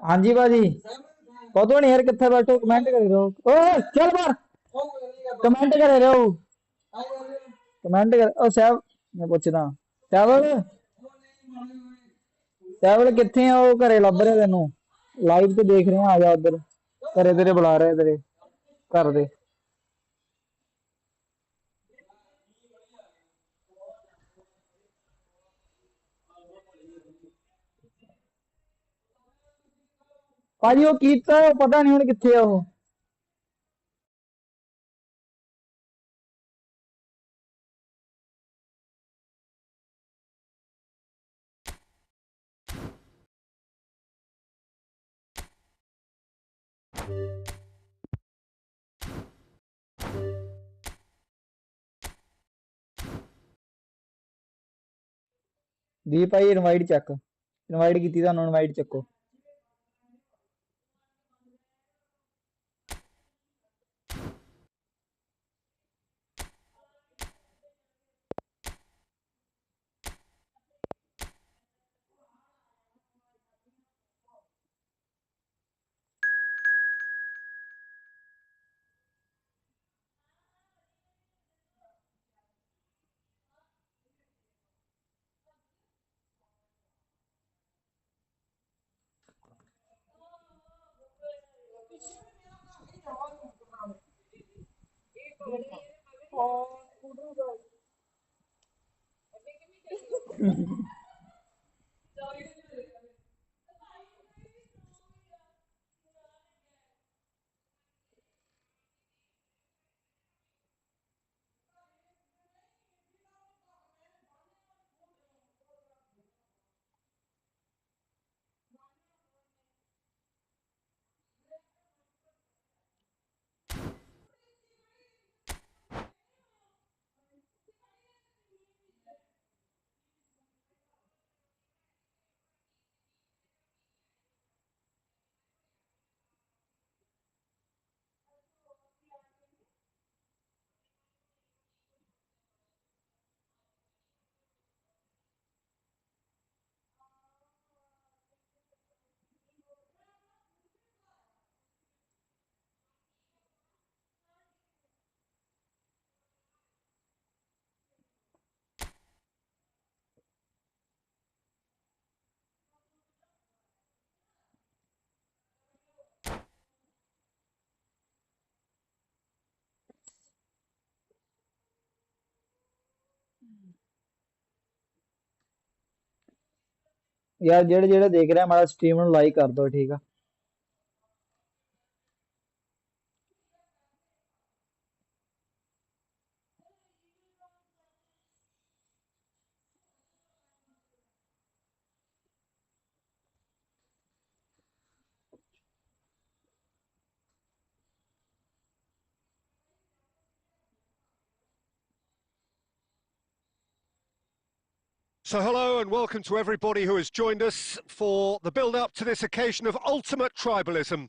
ਹਾਂਜੀ ਬਾਜੀ ਕਦੋਂ ਨਹੀਂ ਯਾਰ ਕਿੱਥੇ ਬੈਠੋ ਕਮੈਂਟ ਕਰੇ ਰਹੋ ਓਏ ਚੱਲ ਬਾਹਰ ਕਮੈਂਟ ਕਰੇ ਰਹੋ ਕਮੈਂਟ ਕਰ ਉਹ ਸਾਹਿਬ ਮੈਂ ਪੁੱਛਦਾ ਸਾਹਿਬ ਸਾਹਿਬ ਕਿੱਥੇ ਆ ਉਹ ਘਰੇ ਲੱਭ ਰਿਹਾ ਤੈਨੂੰ ਲਾਈਵ ਤੇ ਦੇਖ ਰਹੇ ਆ ਜਾ ਉਧਰ ਘਰੇ ਤੇਰੇ ਬੁਲਾ ਰਹੇ ਤੇਰੇ ਘਰ ਦੇ ਭਾਜੀ ਉਹ ਕੀਤਾ ਪਤਾ ਨਹੀਂ ਹੁਣ ਕਿੱਥੇ ਆ ਉਹ ਦੀ ਭਾਈ ਇਨਵਾਈਟ ਚੱਕ ਇਨਵਾਈਟ ਕੀਤੀ ਤੁਹਾਨੂੰ ਇਨਵਾਈਟ ਚੱਕੋ ਯਾਰ ਜਿਹੜੇ ਜਿਹੜੇ ਦੇਖ ਰਿਹਾ ਮਾੜਾ ਸਟ੍ਰੀਮ ਨੂੰ ਲਾਈਕ ਕਰ ਦਿਓ ਠੀਕ ਆ So hello and welcome to everybody who has joined us for the build-up to this occasion of ultimate tribalism.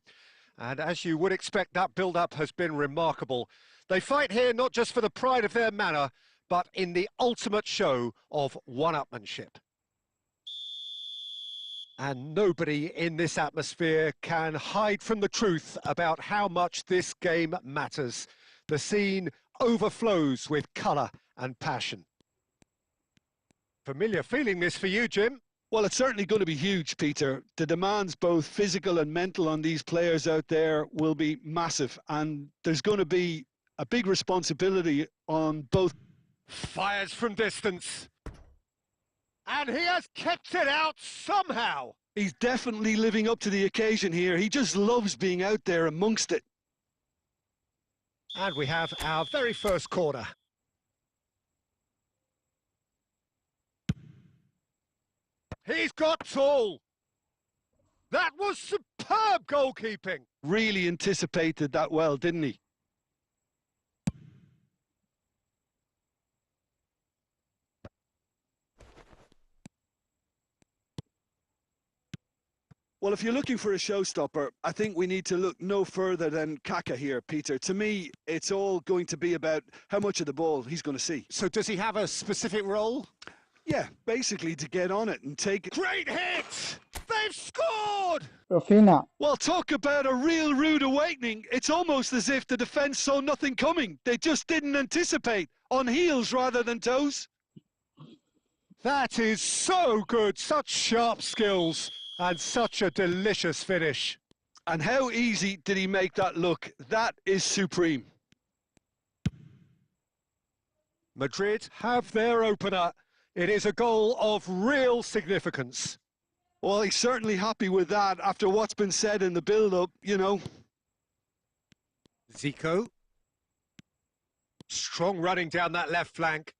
And as you would expect, that build-up has been remarkable. They fight here not just for the pride of their manor, but in the ultimate show of one-upmanship. And nobody in this atmosphere can hide from the truth about how much this game matters. The scene overflows with colour and passion. Familiar feeling this for you, Jim? Well, it's certainly going to be huge, Peter. The demands, both physical and mental, on these players out there will be massive. And there's going to be a big responsibility on both. Fires from distance. And he has kept it out somehow. He's definitely living up to the occasion here. He just loves being out there amongst it. And we have our very first corner. He's got tall. That was superb goalkeeping. Really anticipated that well, didn't he? Well, if you're looking for a showstopper, I think we need to look no further than Kaka here, Peter. To me, it's all going to be about how much of the ball he's going to see. So does he have a specific role? Yeah, basically to get on it and take it. Great hit! They've scored! Rafina. Well, talk about a real rude awakening. It's almost as if the defence saw nothing coming. They just didn't anticipate, on heels rather than toes. That is so good, such sharp skills. And such a delicious finish. And how easy did he make that look? That is supreme. Madrid have their opener. It is a goal of real significance. Well, he's certainly happy with that after what's been said in the build-up, you know. Zico. Strong running down that left flank.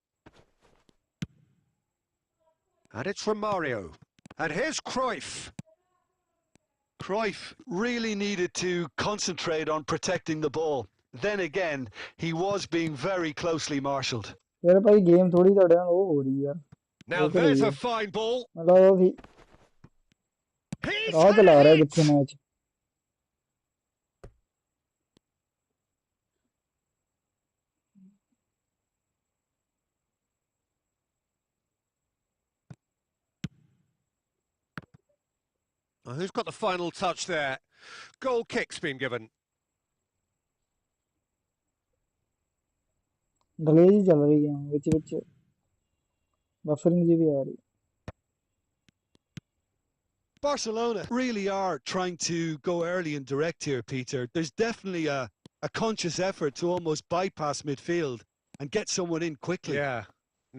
And it's from Mario. And here's Cruyff. Cruyff really needed to concentrate on protecting the ball. Then again, he was being very closely marshalled. यार भाई game थोड़ी ਤੁਹਾਡੇ ਨਾਲ ਉਹ ਹੋ ਰਹੀ ਯਾਰ Now there's a fine ball. मतलब वो राह चला रहा है बच्चे match Oh, who's got the final touch there? Goal kick's been given. Delay ही चल रही है विच विच बफरिंग जी भी आ रही Barcelona really are trying to go early and direct here, Peter. There's definitely a conscious effort to almost bypass midfield and get someone in quickly. Yeah,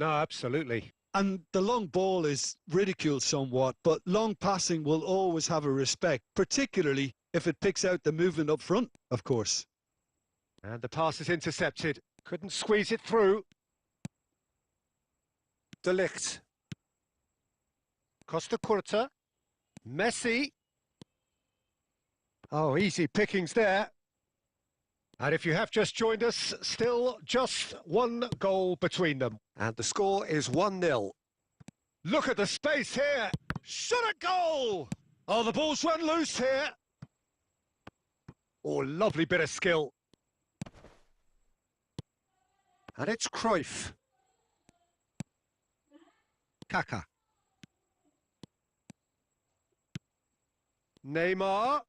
no, absolutely. And the long ball is ridiculed somewhat, but long passing will always have a respect, particularly if it picks out the movement up front, of course. And the pass is intercepted. Couldn't squeeze it through. De Ligt. Costa Curta. Messi. Oh, easy pickings there. And if you have just joined us, still just one goal between them. And the score is 1-0. Look at the space here. Shot a goal! Oh, the ball's run loose here. Oh, lovely bit of skill. And it's Cruyff. Kaka. Neymar.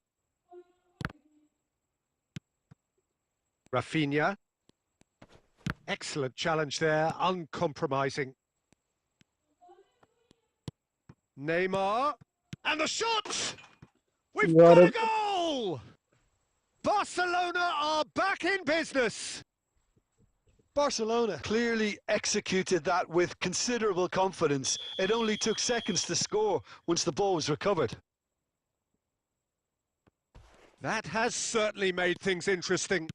Rafinha. Excellent challenge there, uncompromising. Neymar. And the shot! We've got a goal! Barcelona are back in business. Barcelona clearly executed that with considerable confidence. It only took seconds to score once the ball was recovered. That has certainly made things interesting.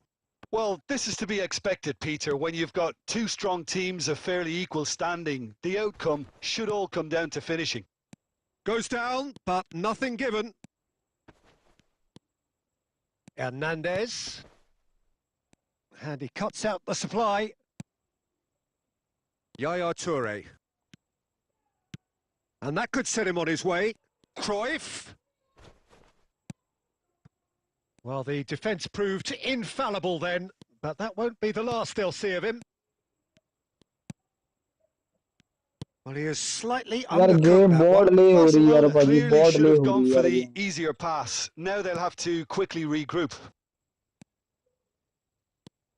Well, this is to be expected, Peter. When you've got two strong teams of fairly equal standing, the outcome should all come down to finishing. Goes down, but nothing given. Hernandez. And he cuts out the supply. Yaya Toure. And that could set him on his way. Cruyff. Well, the defence proved infallible then, but that won't be the last they'll see of him. Well, he is slightly यार undercooked game that बहुत one. Delay हो रही है यार Barcelona भाजी clearly बहुत should delay have हो gone रही है for यार the game easier pass. Now they'll have to quickly regroup.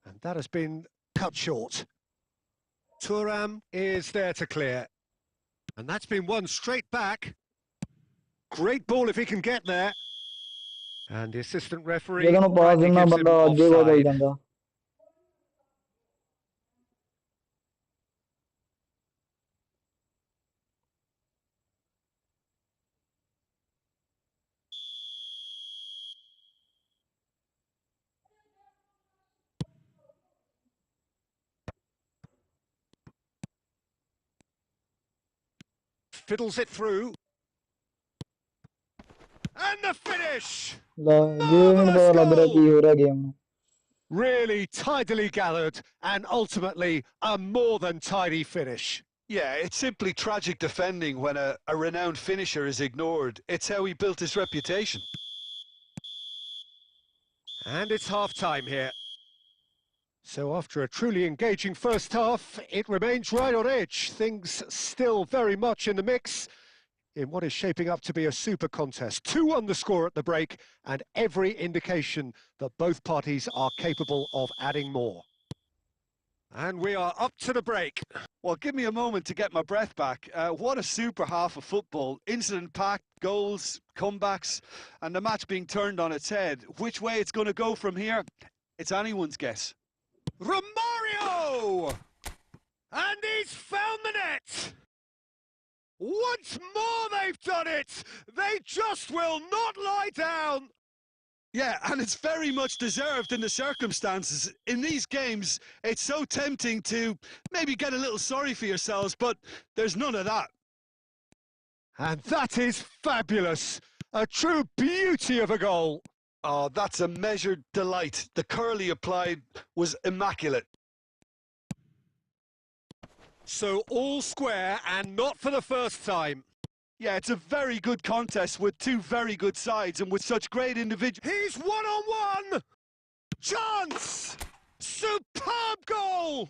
And that has been cut short. Thuram is there to clear. And that's been won straight back. Great ball if he can get there. And the assistant referee ये दोनों पास rightly देना gives बंदा him आगे को चल offside. जाएगा Fiddles it through. And the finish! Game नहीं Marvellous पता लग रहा goal! की हो रहा है गेम में Really tidily gathered and ultimately a more than tidy finish. Yeah, it's simply tragic defending when a renowned finisher is ignored. It's how he built his reputation. And it's half-time here. So after a truly engaging first half, it remains right on edge. Things still very much in the mix in what is shaping up to be a super contest. 2-1 the score at the break, and every indication that both parties are capable of adding more. And we are up to the break. Well, give me a moment to get my breath back. What a super half of football. Incident-packed, goals, comebacks, and the match being turned on its head. Which way it's going to go from here, it's anyone's guess. Romario! And he's found the net! Once more they've done it! They just will not lie down! Yeah, and it's very much deserved in the circumstances. In these games, it's so tempting to maybe get a little sorry for yourselves, but there's none of that. And that is fabulous! A true beauty of a goal! Oh, that's a measured delight. The curl he applied was immaculate. So all square, and not for the first time. Yeah, it's a very good contest with two very good sides and with such great individuals. He's one-on-one! Chance! Superb goal!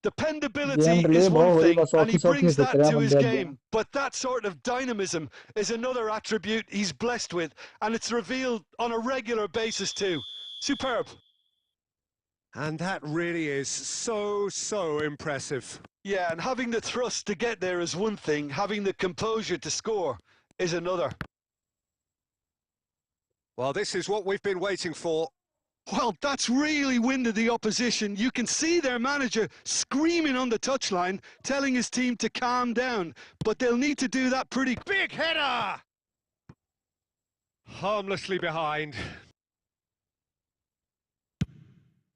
Dependability game delay is one बहुत हो रही thing, बस and he office office brings दिख that रहा है to his बंदे अगे game. But that sort of dynamism is another attribute he's blessed with, and it's revealed on a regular basis too. Superb. And that really is so impressive. Yeah, and having the thrust to get there is one thing, having the composure to score is another. Well, this is what we've been waiting for. Well, that's really winded the opposition. You can see their manager screaming on the touchline, telling his team to calm down, but they'll need to do that pretty quick. Big header! Harmlessly behind.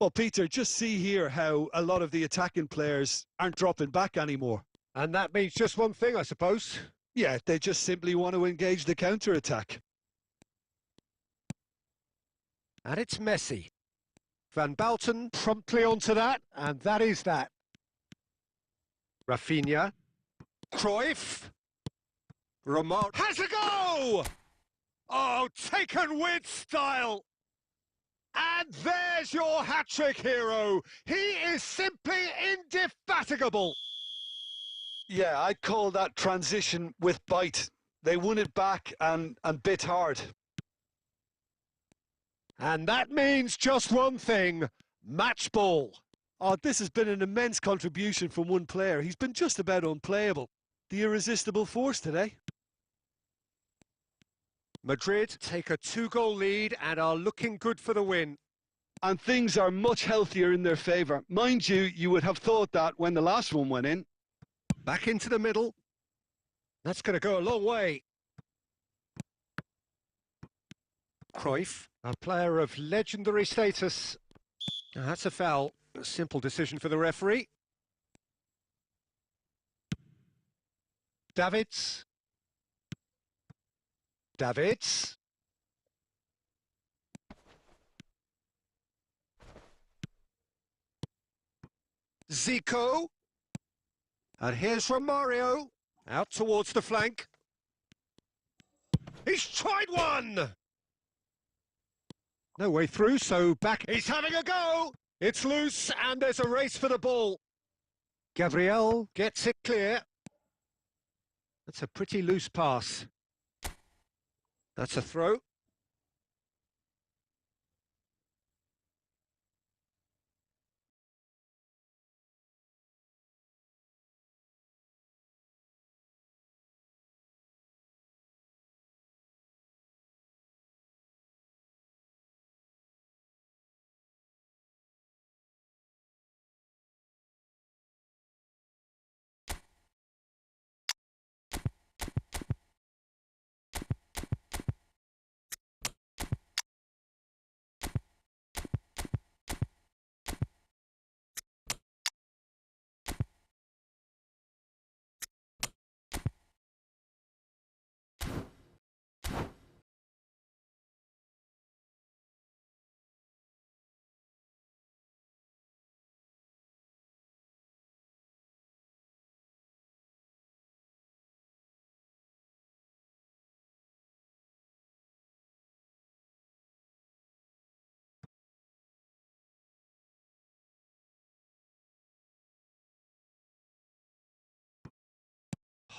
Well, Peter, just see here how a lot of the attacking players aren't dropping back anymore. And that means just one thing, I suppose. Yeah, they just simply want to engage the counter-attack. And it's Messi. Van Balten promptly onto that, and that is that. Rafinha. Cruyff. Romario. Has a go! Oh, taken with style! And there's your hat-trick hero. He is simply indefatigable. Yeah, I'd call that transition with bite. They won it back and bit hard. And that means just one thing, match ball. Oh, this has been an immense contribution from one player. He's been just about unplayable. The irresistible force today. Madrid take a 2-goal lead and are looking good for the win. And things are much healthier in their favour. Mind you, you would have thought that when the last one went in. Back into the middle. That's going to go a long way. Cruyff, a player of legendary status. Now, that's a foul. A simple decision for the referee. Davids. Davids. Zico. And here's Romario. Out towards the flank. He's tried one! No way through, so back. He's having a go! It's loose, and there's a race for the ball. Gabriel gets it clear. That's a pretty loose pass. That's a throw.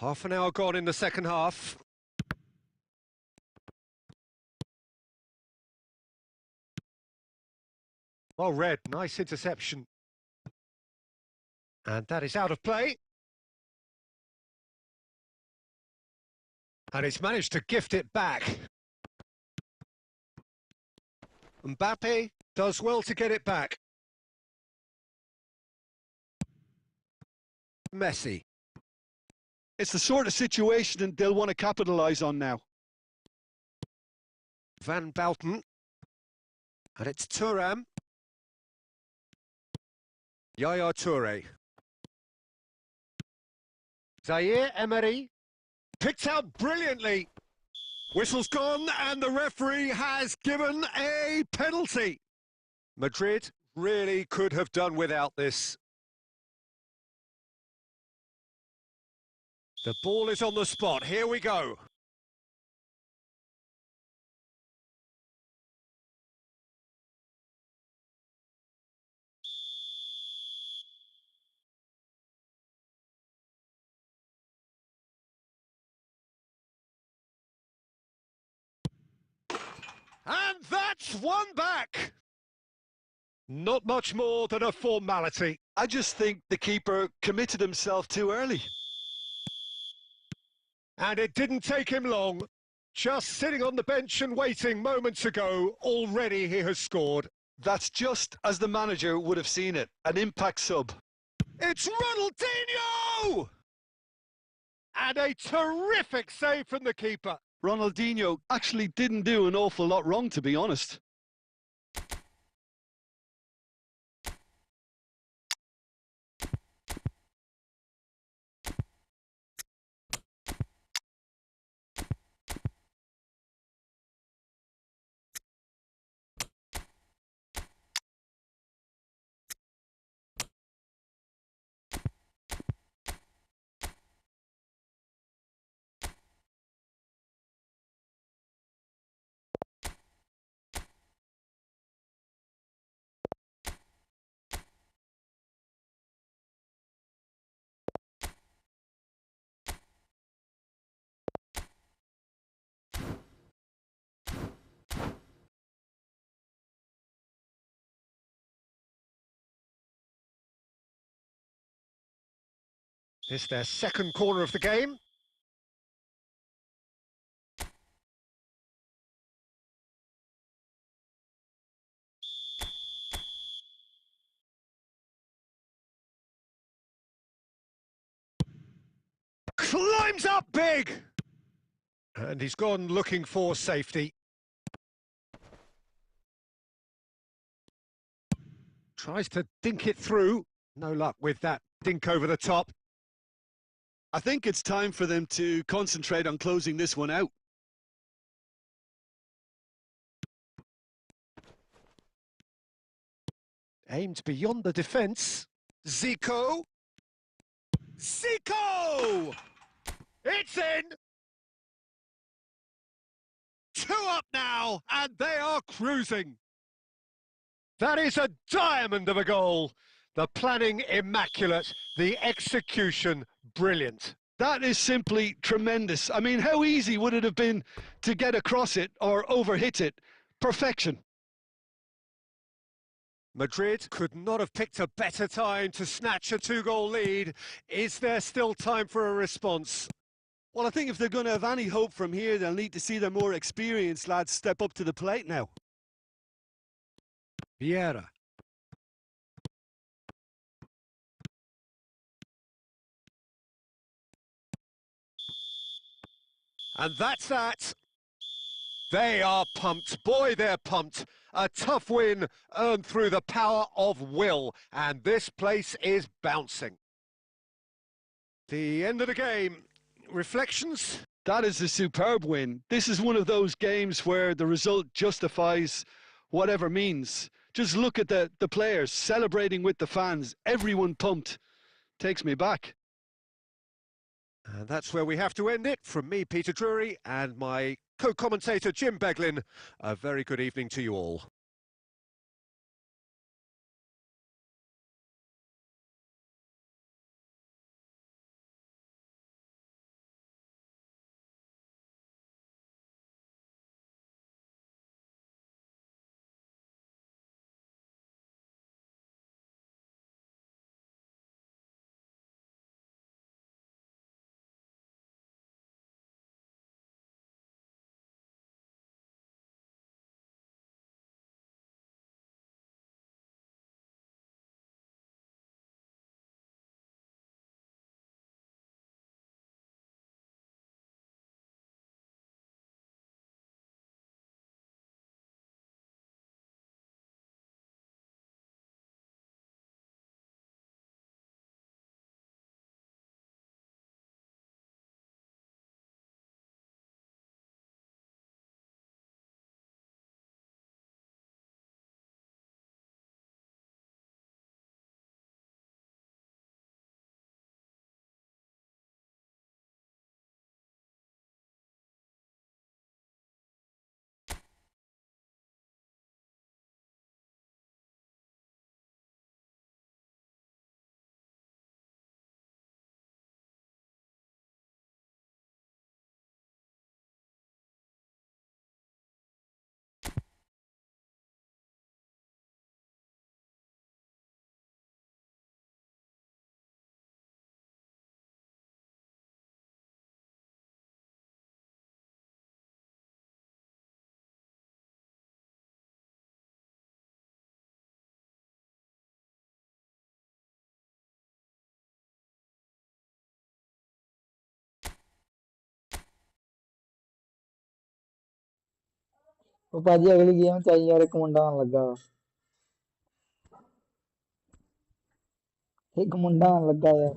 Half an hour gone in the second half. Well read, nice interception. And that is out of play. And he's managed to gift it back. Mbappe does well to get it back. Messi. It's the sort of situation they'll want to capitalise on now. Van Bouten. And it's Thuram. Yaya Toure. Zaire Emery. Picked out brilliantly. Whistle's gone and the referee has given a penalty. Madrid really could have done without this. The ball is on the spot. Here we go. And that's one back. Not much more than a formality. I just think the keeper committed himself too early. And it didn't take him long. Just sitting on the bench and waiting moments ago, already he has scored. That's just as the manager would have seen it, an impact sub. It's Ronaldinho! And a terrific save from the keeper. Ronaldinho actually didn't do an awful lot wrong, to be honest. It's their second corner of the game. Climbs up big! And he's gone looking for safety. Tries to dink it through. No luck with that dink over the top. I think it's time for them to concentrate on closing this one out. Aimed beyond the defence. Zico! Zico! It's in! 2 up now, and they are cruising. That is a diamond of a goal. The planning immaculate, the execution brilliant. That is simply tremendous. I mean, how easy would it have been to get across it or overhit it? Perfection. Madrid could not have picked a better time to snatch a 2-goal lead. Is there still time for a response? Well, I think if they're going to have any hope from here, they'll need to see their more experienced lads step up to the plate now. Vieira. And that's that. They are pumped. Boy, they're pumped. A tough win earned through the power of will. And this place is bouncing. The end of the game. Reflections? That is a superb win. This is one of those games where the result justifies whatever means. Just look at the players celebrating with the fans. Everyone pumped. Takes me back. And that's where we have to end it. From me, Peter Drury, and my co-commentator, Jim Beglin. A very good evening to you all. ਉਹ ਭਾਜੀ ਅਗਲੀ game ਚ ਆਈ ਯਾਰ ਇੱਕ ਮੁੰਡਾ ਆਉਣ ਲੱਗਾ ਇੱਕ ਮੁੰਡਾ ਆਉਣ ਲੱਗਾ ਯਾਰ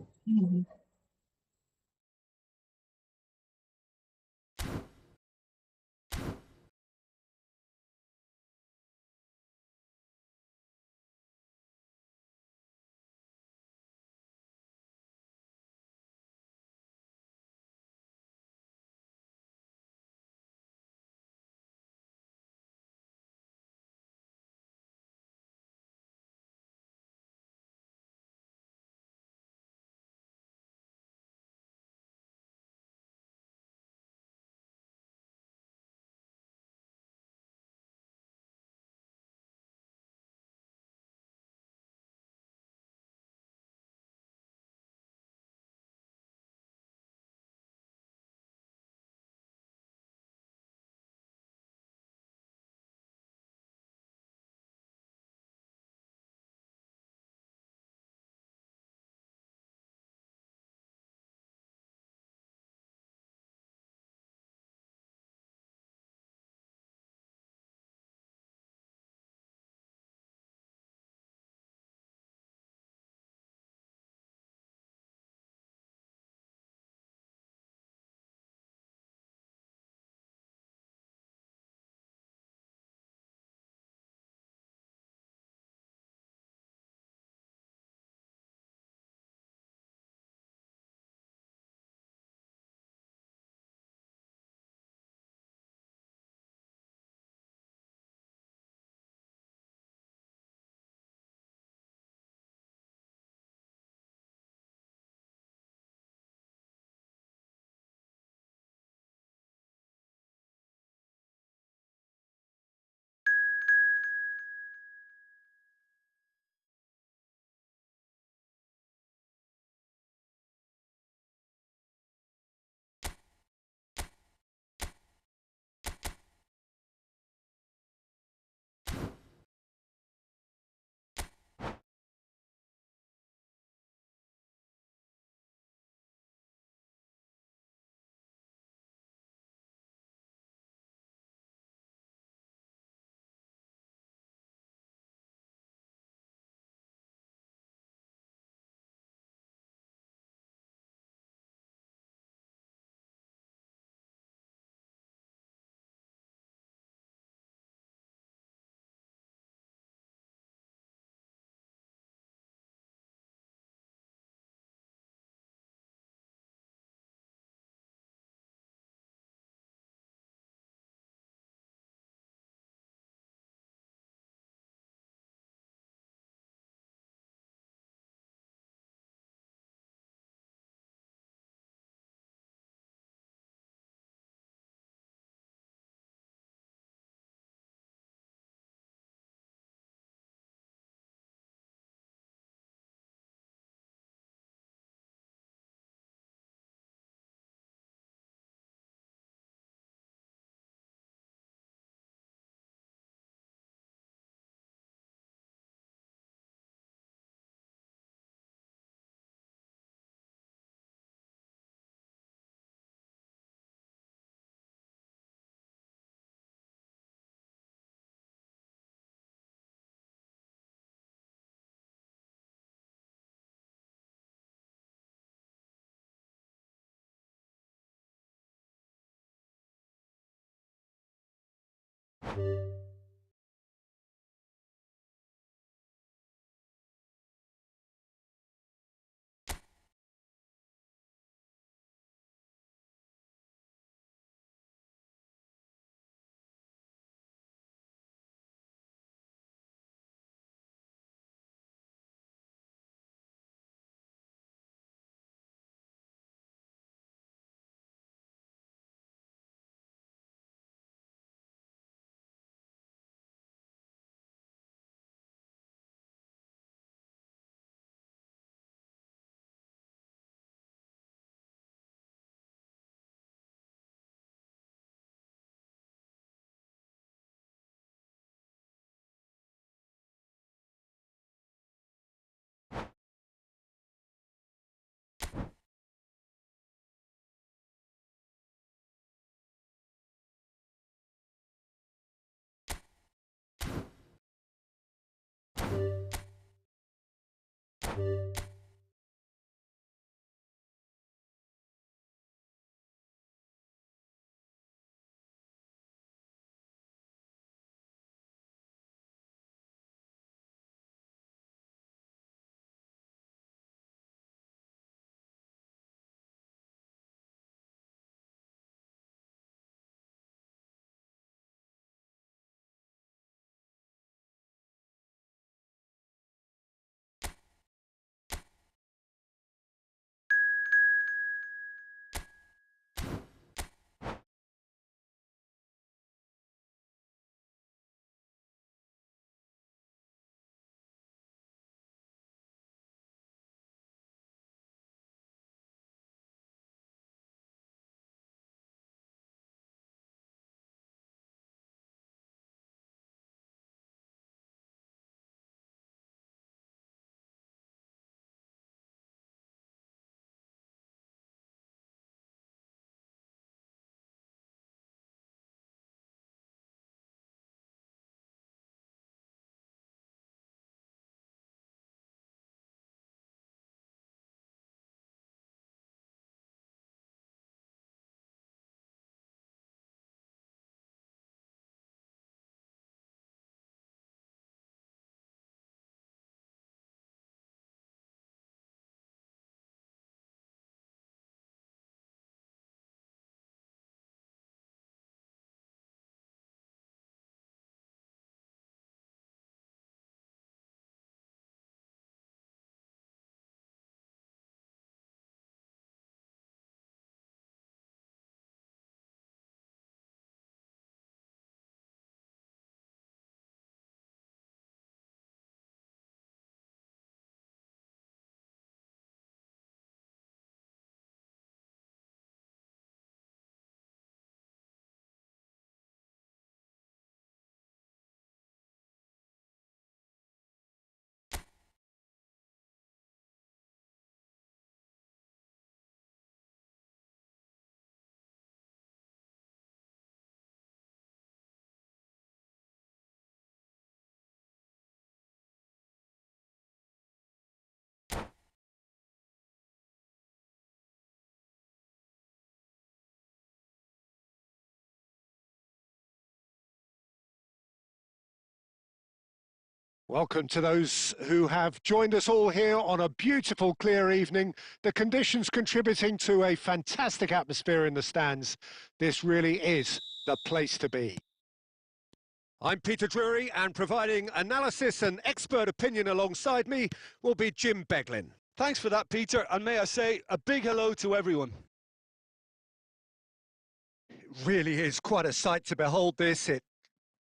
Welcome to those who have joined us all here on a beautiful, clear evening. The conditions contributing to a fantastic atmosphere in the stands. This really is the place to be. I'm Peter Drury, and providing analysis and expert opinion alongside me will be Jim Beglin. Thanks for that, Peter, and may I say a big hello to everyone. It really is quite a sight to behold this. It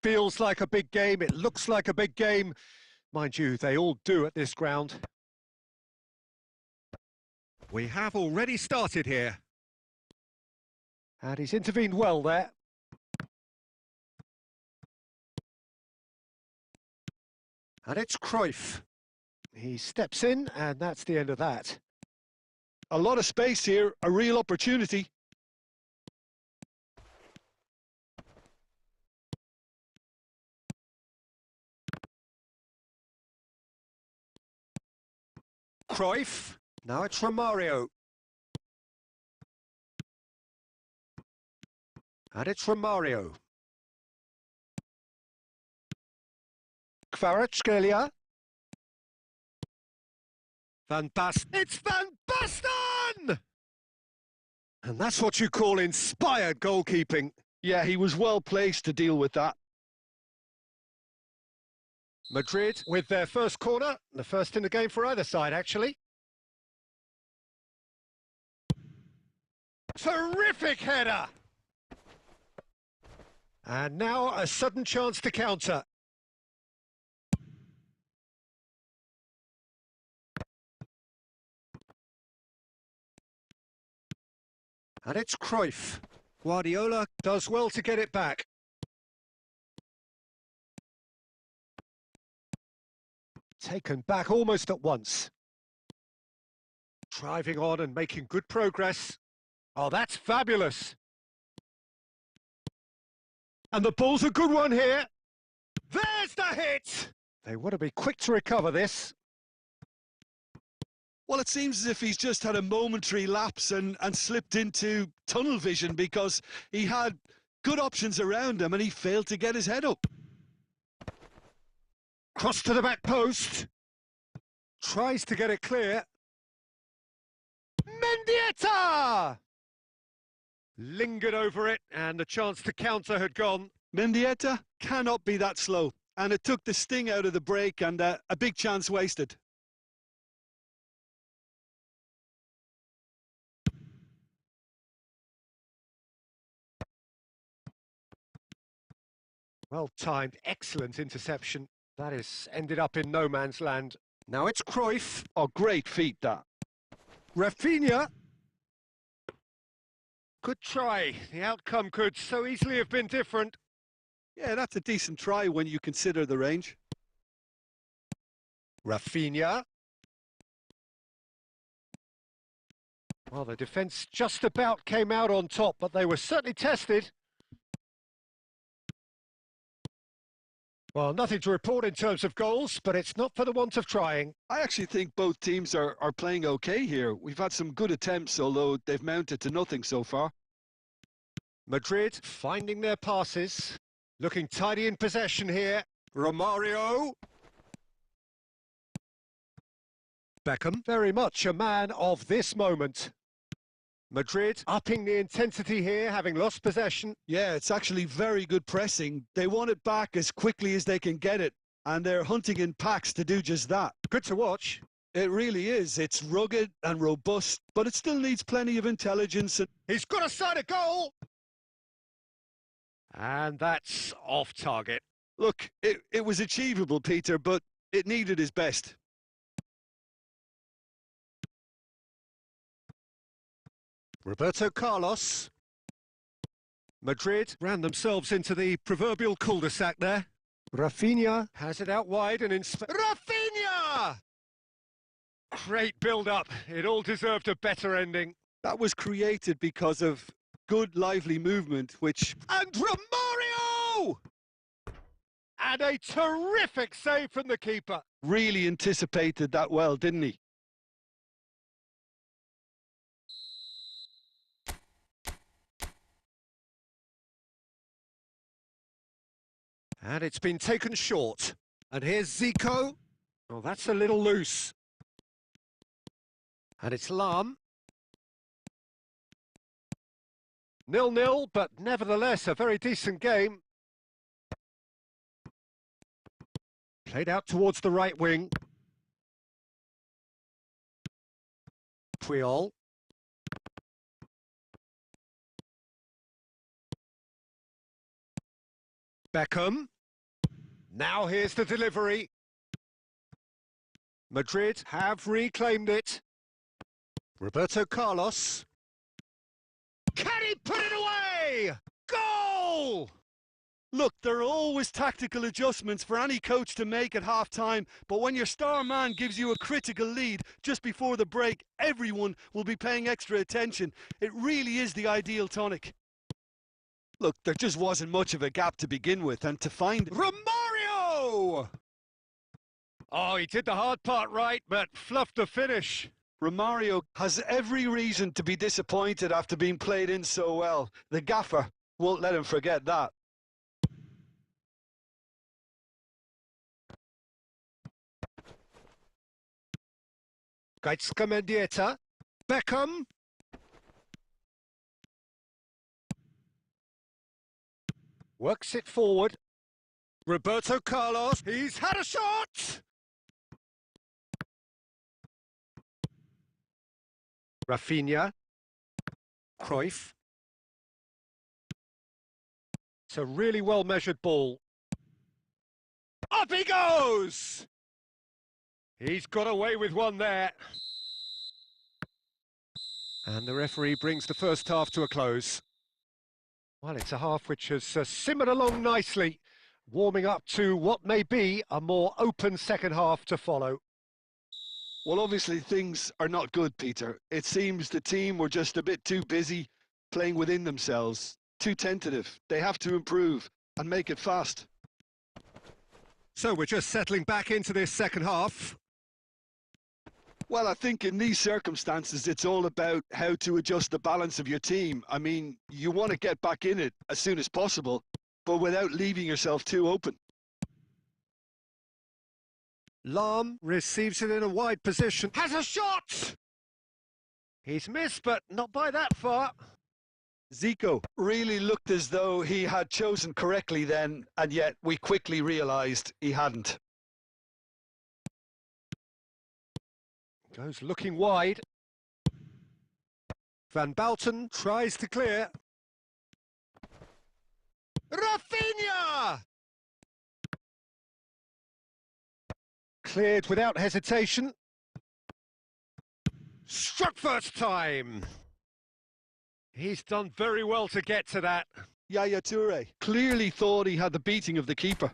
feels like a big game, it looks like a big game. Mind you, they all do at this ground. We have already started here. And he's intervened well there. And it's Cruyff. He steps in, and that's the end of that. A lot of space here, a real opportunity. Cruyff. Now it's Romario. And it's Romario. Kvaratskhelia. Van Basten. It's Van Basten! And that's what you call inspired goalkeeping. Yeah, he was well placed to deal with that. Madrid with their first corner, the first in the game for either side, actually. Terrific header! And now a sudden chance to counter. And it's Cruyff. Guardiola does well to get it back. Taken back almost at once. Driving on and making good progress. Oh, that's fabulous. And the ball's a good one here. There's the hit! They want to be quick to recover this. Well, it seems as if he's just had a momentary lapse and slipped into tunnel vision because he had good options around him and he failed to get his head up. Cross to the back post. Tries to get it clear. Mendieta! Lingered over it and the chance to counter had gone. Mendieta cannot be that slow, and it took the sting out of the break and a big chance wasted. Well timed, excellent interception. That has ended up in no man's land. Now it's Cruyff. Oh, great feat, that. Rafinha. Good try. The outcome could so easily have been different. Yeah, that's a decent try when you consider the range. Rafinha. Well, the defence just about came out on top, but they were certainly tested. Well, nothing to report in terms of goals, but it's not for the want of trying. I actually think both teams are playing okay here. We've had some good attempts, although they've mounted to nothing so far. Madrid finding their passes, looking tidy in possession here. Romario. Beckham, very much a man of this moment. Madrid upping the intensity here, having lost possession. Yeah, it's actually very good pressing. They want it back as quickly as they can get it, and they're hunting in packs to do just that. Good to watch. It really is. It's rugged and robust, but it still needs plenty of intelligence. He's got a side of goal! And that's off target. Look, it was achievable, Peter, but it needed his best. Roberto Carlos. Madrid ran themselves into the proverbial cul-de-sac there. Rafinha has it out wide and in... Rafinha! Great build-up. It all deserved a better ending. That was created because of good, lively movement, which... And Romario! And a terrific save from the keeper. Really anticipated that well, didn't he? And it's been taken short. And here's Zico. Oh, that's a little loose. And it's Lam. 0-0, but nevertheless a very decent game. Played out towards the right wing. Puyol. Beckham. Now here's the delivery. Madrid have reclaimed it. Roberto Carlos. Can he put it away? Goal! Look, there are always tactical adjustments for any coach to make at half-time, but when your star man gives you a critical lead just before the break, everyone will be paying extra attention. It really is the ideal tonic. Look, there just wasn't much of a gap to begin with, and to find... Romario! Oh, he did the hard part right, but fluffed the finish. Romario has every reason to be disappointed after being played in so well. The gaffer won't let him forget that. Gaitska Mendieta. Beckham. Works it forward. Roberto Carlos. He's had a shot! Rafinha. Cruyff. It's a really well-measured ball. Up he goes! He's got away with one there. And the referee brings the first half to a close. Well, it's a half which has simmered along nicely, warming up to what may be a more open second half to follow. Well, obviously things are not good, Peter. It seems the team were just a bit too busy playing within themselves, too tentative. They have to improve and make it fast. So we're just settling back into this second half. Well, I think in these circumstances, it's all about how to adjust the balance of your team. I mean, you want to get back in it as soon as possible, but without leaving yourself too open. Lahm receives it in a wide position. Has a shot! He's missed, but not by that far. Zico really looked as though he had chosen correctly then, and yet we quickly realised he hadn't. Goes looking wide. Van Bouten tries to clear. Rafinha! Cleared without hesitation. Struck first time. He's done very well to get to that. Yaya Toure clearly thought he had the beating of the keeper.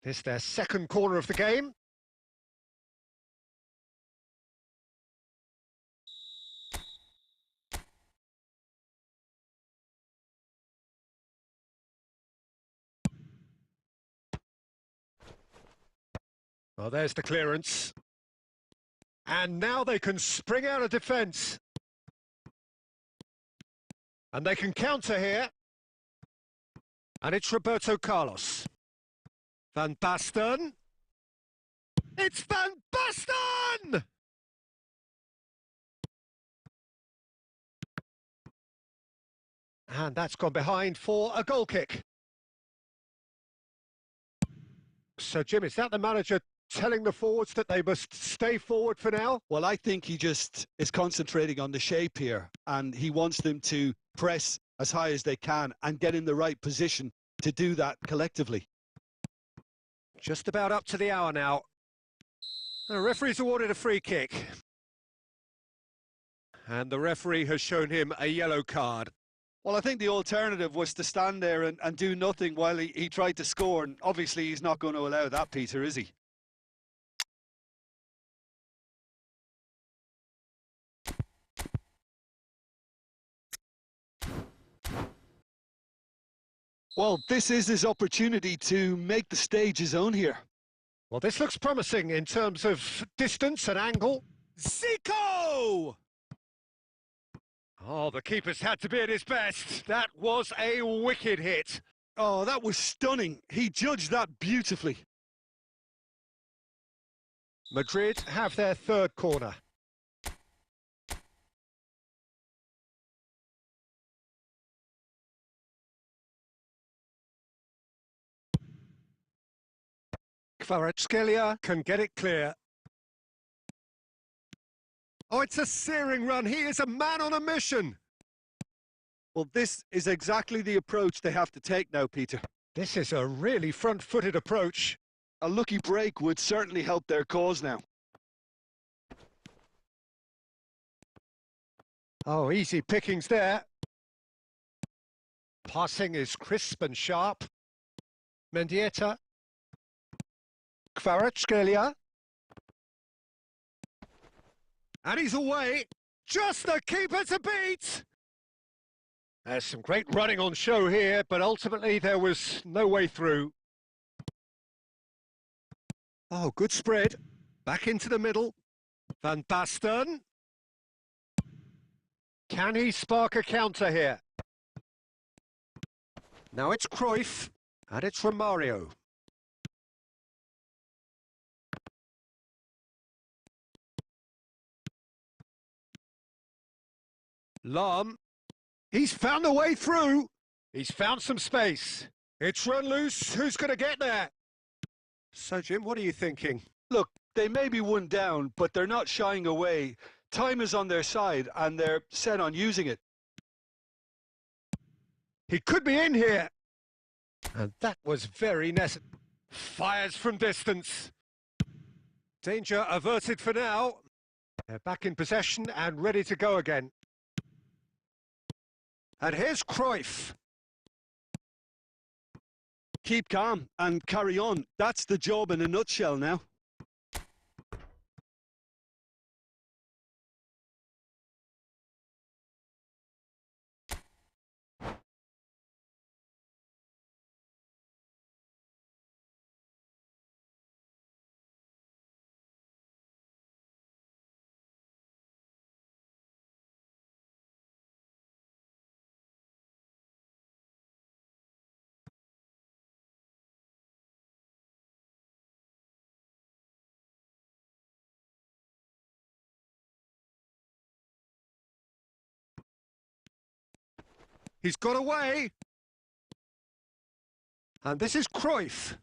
This their second corner of the game. Well, there's the clearance. And now they can spring out of defence. And they can counter here. And it's Roberto Carlos. Van Basten. It's Van Basten! And that's gone behind for a goal kick. So, Jim, is that the manager telling the forwards that they must stay forward for now? Well, I think he just is concentrating on the shape here, and he wants them to press as high as they can and get in the right position to do that collectively. Just about up to the hour now. The referee's awarded a free kick. And the referee has shown him a yellow card. Well, I think the alternative was to stand there and do nothing while he tried to score, and obviously he's not going to allow that, Peter, is he? Well, this is his opportunity to make the stage his own here. Well, this looks promising in terms of distance and angle. Zico! Oh, the keeper's had to be at his best. That was a wicked hit. Oh, that was stunning. He judged that beautifully. Madrid have their third corner. Kvaratskhelia can get it clear. Oh, it's a searing run. He is a man on a mission. Well, this is exactly the approach they have to take now, Peter. This is a really front-footed approach. A lucky break would certainly help their cause now. Oh, easy pickings there. Passing is crisp and sharp. Mendieta. Kvaratskhelia. And he's away. Just the keeper to beat. There's some great running on show here, but ultimately there was no way through. Oh, good spread. Back into the middle. Van Basten. Can he spark a counter here? Now it's Cruyff, and it's Romario. Lahm. He's found a way through. He's found some space. It's run loose. Who's going to get there? So, Jim, what are you thinking? Look, they may be one down, but they're not shying away. Time is on their side, and they're set on using it. He could be in here. And that was very necessary. Fires from distance. Danger averted for now. They're back in possession and ready to go again. And here's Cruyff. Keep calm and carry on. That's the job in a nutshell now. He's got away. And this is Cruyff.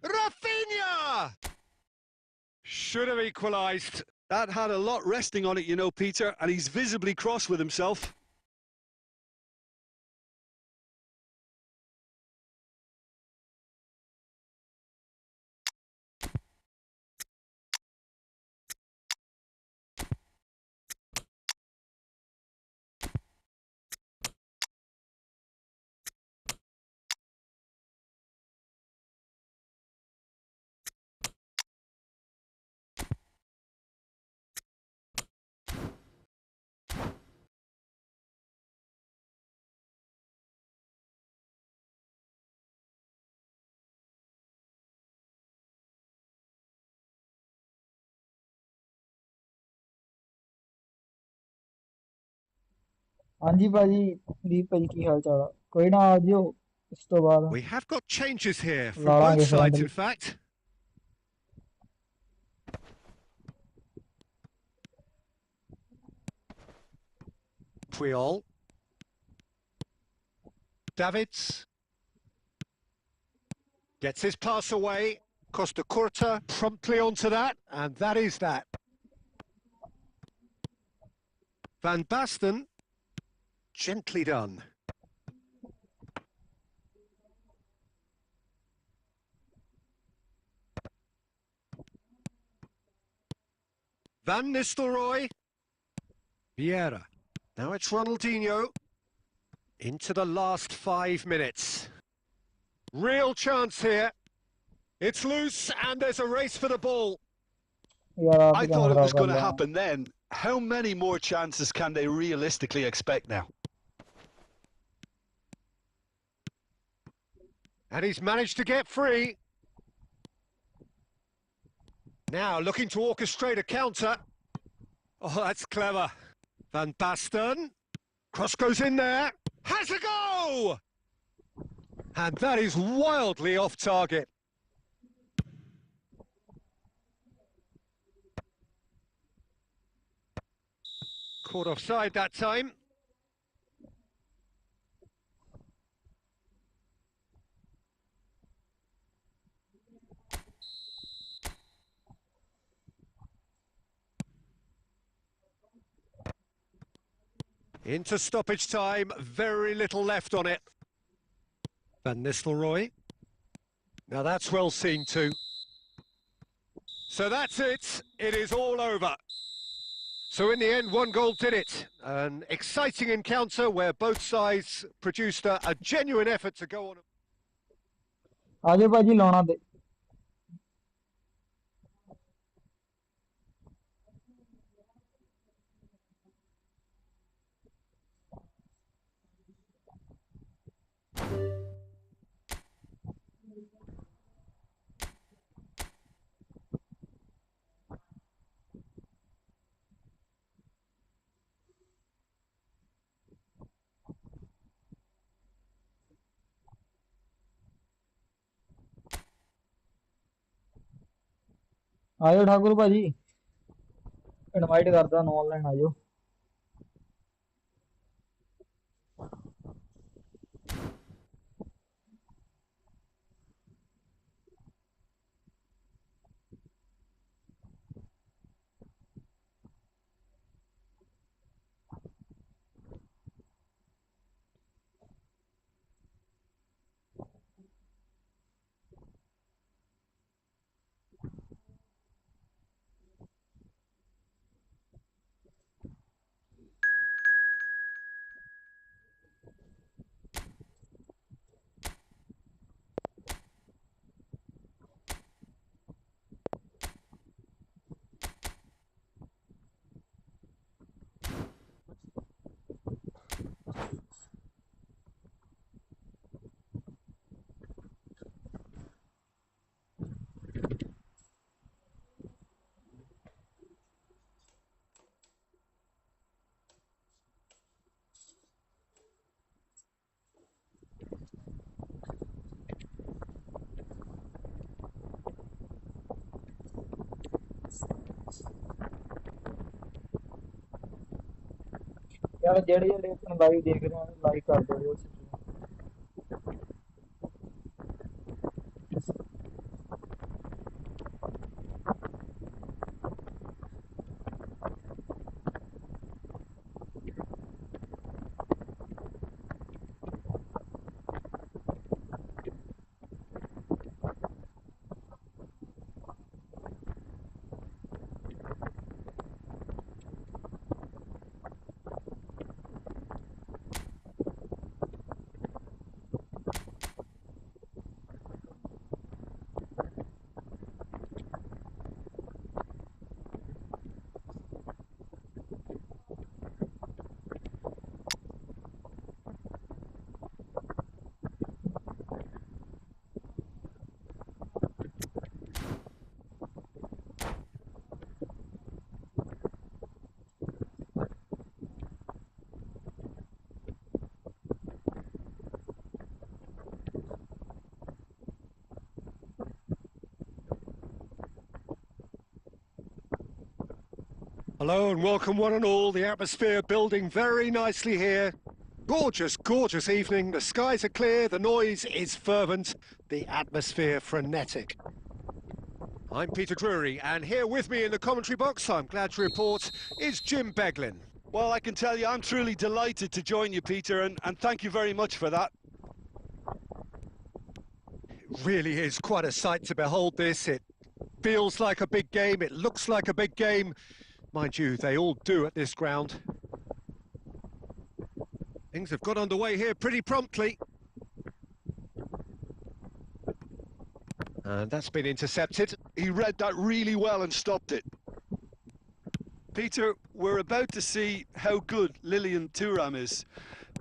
Rafinha! Should have equalised. That had a lot resting on it, you know, Peter, and he's visibly cross with himself. ਹਾਂਜੀ ਭਾਜੀ ਦੀਪ ਭਾਜੀ ਕੀ ਹਾਲ ਚਾਲ ਆ ਕੋਈ ਨਾ ਆ ਜਿਓ ਇਸ ਤੋਂ ਬਾਅਦ We have got changes here from ਲਾ both ਲਾਂਗੇ sides, friendly in fact. Puyol. Davids. Gets his pass away. Costa Curta promptly onto that, and that is that. Van Basten. Gently done. Van Nistelrooy. Vieira. Now it's Ronaldinho. Into the last 5 minutes. Real chance here. It's loose and there's a race for the ball. ਯਾਰ ਆਪ I ਹੀ ਕੰਮ thought it ਖਰਾਬ was ਕਰ going to ਲਿਆ happen then. How many more chances can they realistically expect now? And he's managed to get free. Now looking to orchestrate a counter. Oh, that's clever. Van Basten. Cross goes in there. Has a go! And that is wildly off target. Caught offside that time. Into stoppage time, very little left on it. Van Nistelrooy. Now that's well seen too. So that's it. It is all over. So in the end, one goal did it. An exciting encounter where both sides produced a genuine effort to go on. आजो भाजी लाना दे आजो ठाकुर भाजी invite करता online आजो यार जेड़े जेड़े अपने लाइव देख रहे हैं लाइक कर दो Hello and welcome one and all. The atmosphere building very nicely here. Gorgeous, gorgeous evening. The skies are clear, the noise is fervent, the atmosphere frenetic. I'm Peter Drury, and here with me in the commentary box, I'm glad to report, is Jim Beglin. Well, I can tell you I'm truly delighted to join you, Peter, and thank you very much for that. It really is quite a sight to behold this. It feels like a big game, it looks like a big game. Mind you, they all do at this ground. Things have got underway here pretty promptly. And that's been intercepted. He read that really well and stopped it. Peter, we're about to see how good Lilian Thuram is.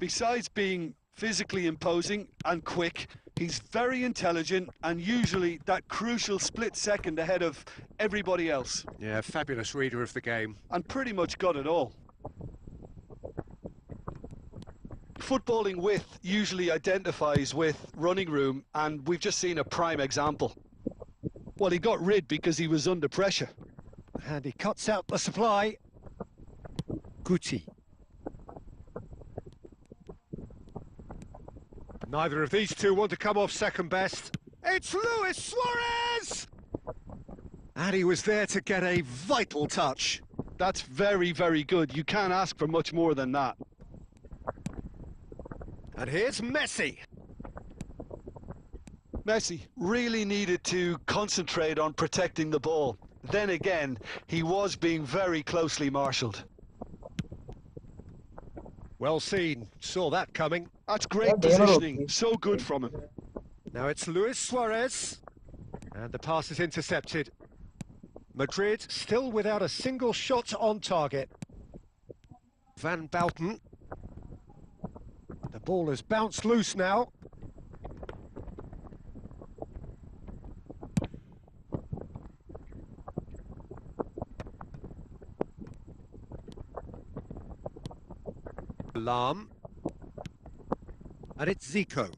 Besides being physically imposing and quick, he's very intelligent and usually that crucial split second ahead of everybody else. Yeah, fabulous reader of the game. And pretty much got it all. Footballing width usually identifies with running room, and we've just seen a prime example. Well, he got rid because he was under pressure. And he cuts out the supply. Guti. Neither of these two want to come off second best. It's Luis Suarez! And he was there to get a vital touch. That's very, very good. You can't ask for much more than that. And here's Messi. Messi really needed to concentrate on protecting the ball. Then again, he was being very closely marshalled. Well seen, saw that coming. That's great positioning, so good from him. Now it's Luis Suarez, and the pass is intercepted. Madrid still without a single shot on target. Van Bouten. The ball has bounced loose now. Lahm. And it's Zico.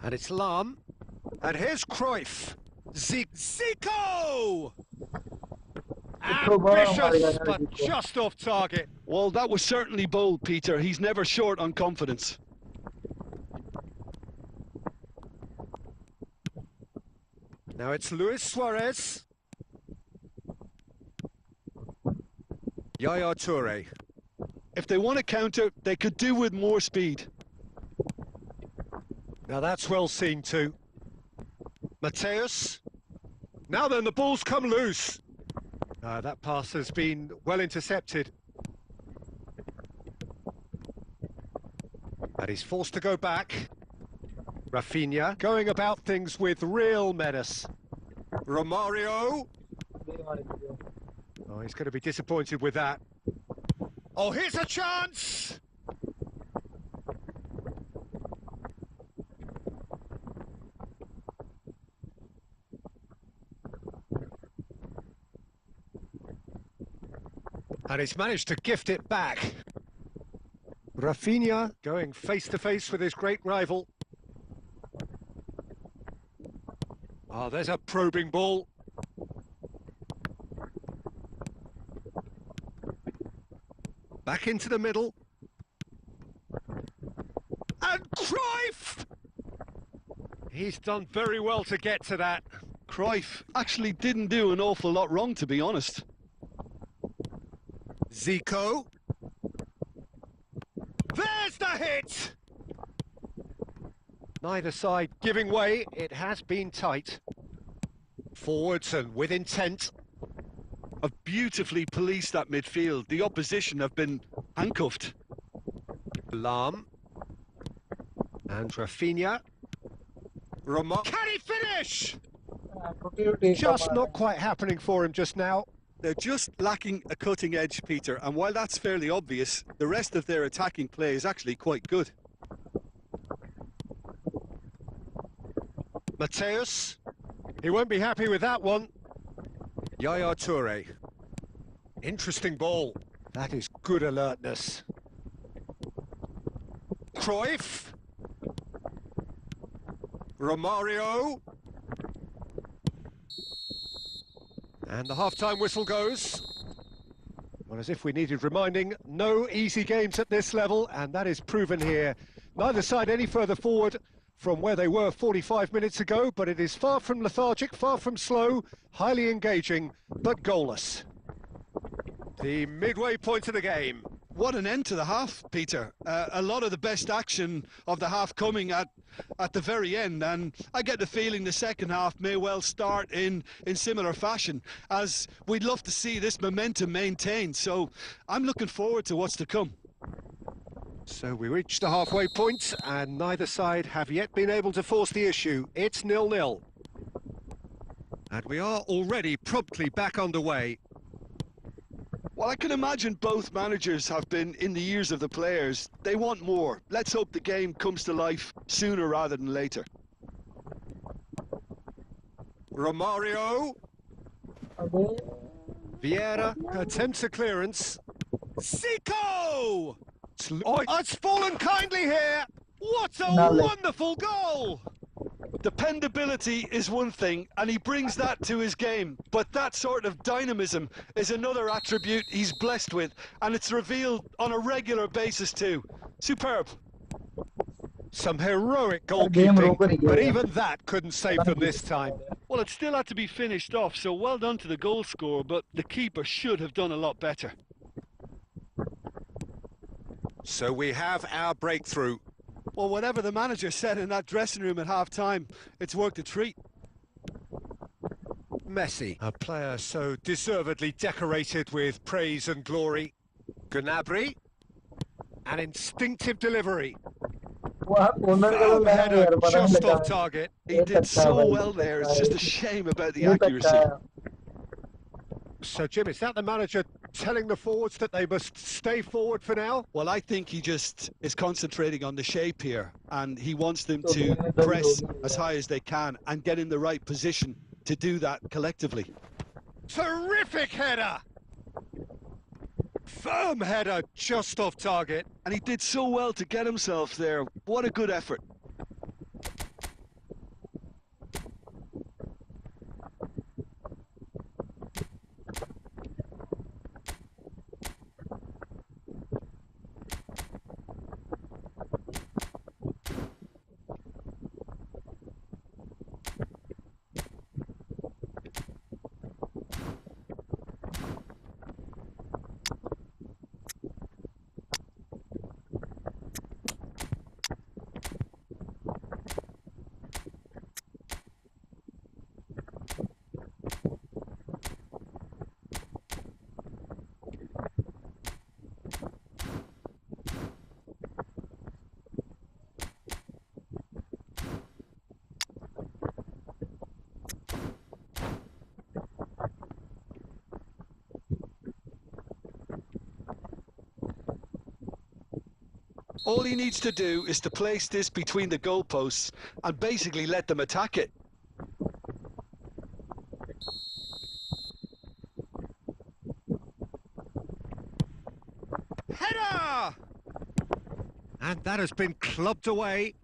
And it's Lahm. And here's Cruyff. Zico! Ambitious, but just off target. Well, that was certainly bold, Peter. He's never short on confidence. Now it's Luis Suarez. Yaya Toure. If they want to counter, they could do with more speed. Now that's well seen too. Mateus. Now then, the ball's come loose. That pass has been well intercepted. And he's forced to go back. Rafinha going about things with real menace. Romario. Oh, he's going to be disappointed with that. Oh, here's a chance! And he's managed to gift it back. Rafinha going face-to-face with his great rival. Oh, there's a probing ball. Back into the middle. And Cruyff! He's done very well to get to that. Cruyff actually didn't do an awful lot wrong, to be honest. Zico. There's the hit! Neither side giving way. It has been tight. Forwards and with intent. Have beautifully policed that midfield. The opposition have been handcuffed. Lahm. And Rafinha. Can he finish? Just not quite happening for him just now. They're just lacking a cutting edge, Peter, and while that's fairly obvious, the rest of their attacking play is actually quite good. Mateus. He won't be happy with that one. Yaya Toure. Interesting ball. That is good alertness. Cruyff. Romario. And the half-time whistle goes. Well, as if we needed reminding, no easy games at this level, and that is proven here. Neither side any further forward from where they were 45 minutes ago, but it is far from lethargic, far from slow, highly engaging, but goalless. The midway point of the game. What an end to the half, Peter. A lot of the best action of the half coming at the very end, and I get the feeling the second half may well start in similar fashion, as we'd love to see this momentum maintained. So I'm looking forward to what's to come. So we reached the halfway point, and neither side have yet been able to force the issue. It's 0-0. And we are already promptly back underway. Well, I can imagine both managers have been in the ears of the players. They want more. Let's hope the game comes to life sooner rather than later. Romario. Vieira attempts a clearance. Zico! Oh, it's fallen kindly here. What a wonderful goal! Dependability is one thing, and he brings that to his game, but that sort of dynamism is another attribute he's blessed with, and it's revealed on a regular basis too. Superb. Some heroic goalkeeping, but even that couldn't save them this time. Well, it still had to be finished off, so well done to the goal scorer, but the keeper should have done a lot better. So we have our breakthrough. Well, whatever the manager said in that dressing room at half-time, it's worked a treat. Messi, a player so deservedly decorated with praise and glory. Gnabry, an instinctive delivery. वहाँ corner का तो Firm मैंने header यार पता नहीं just लगा off target. He ये did तक्का है so भाई, well ये there. तक्का It's just है, a shame about the ये तक्का accuracy. है। So, Jim, is that the manager telling the forwards that they must stay forward for now? Well, I think he just is concentrating on the shape here, and he wants them तो to game में दबी press होगी as यार। high as they can and get in the right position to do that collectively. Terrific header! Firm header just off target. And he did so well to get himself there. What a good effort. All he needs to do is to place this between the goalposts and basically let them attack it. Header! And that has been clubbed away.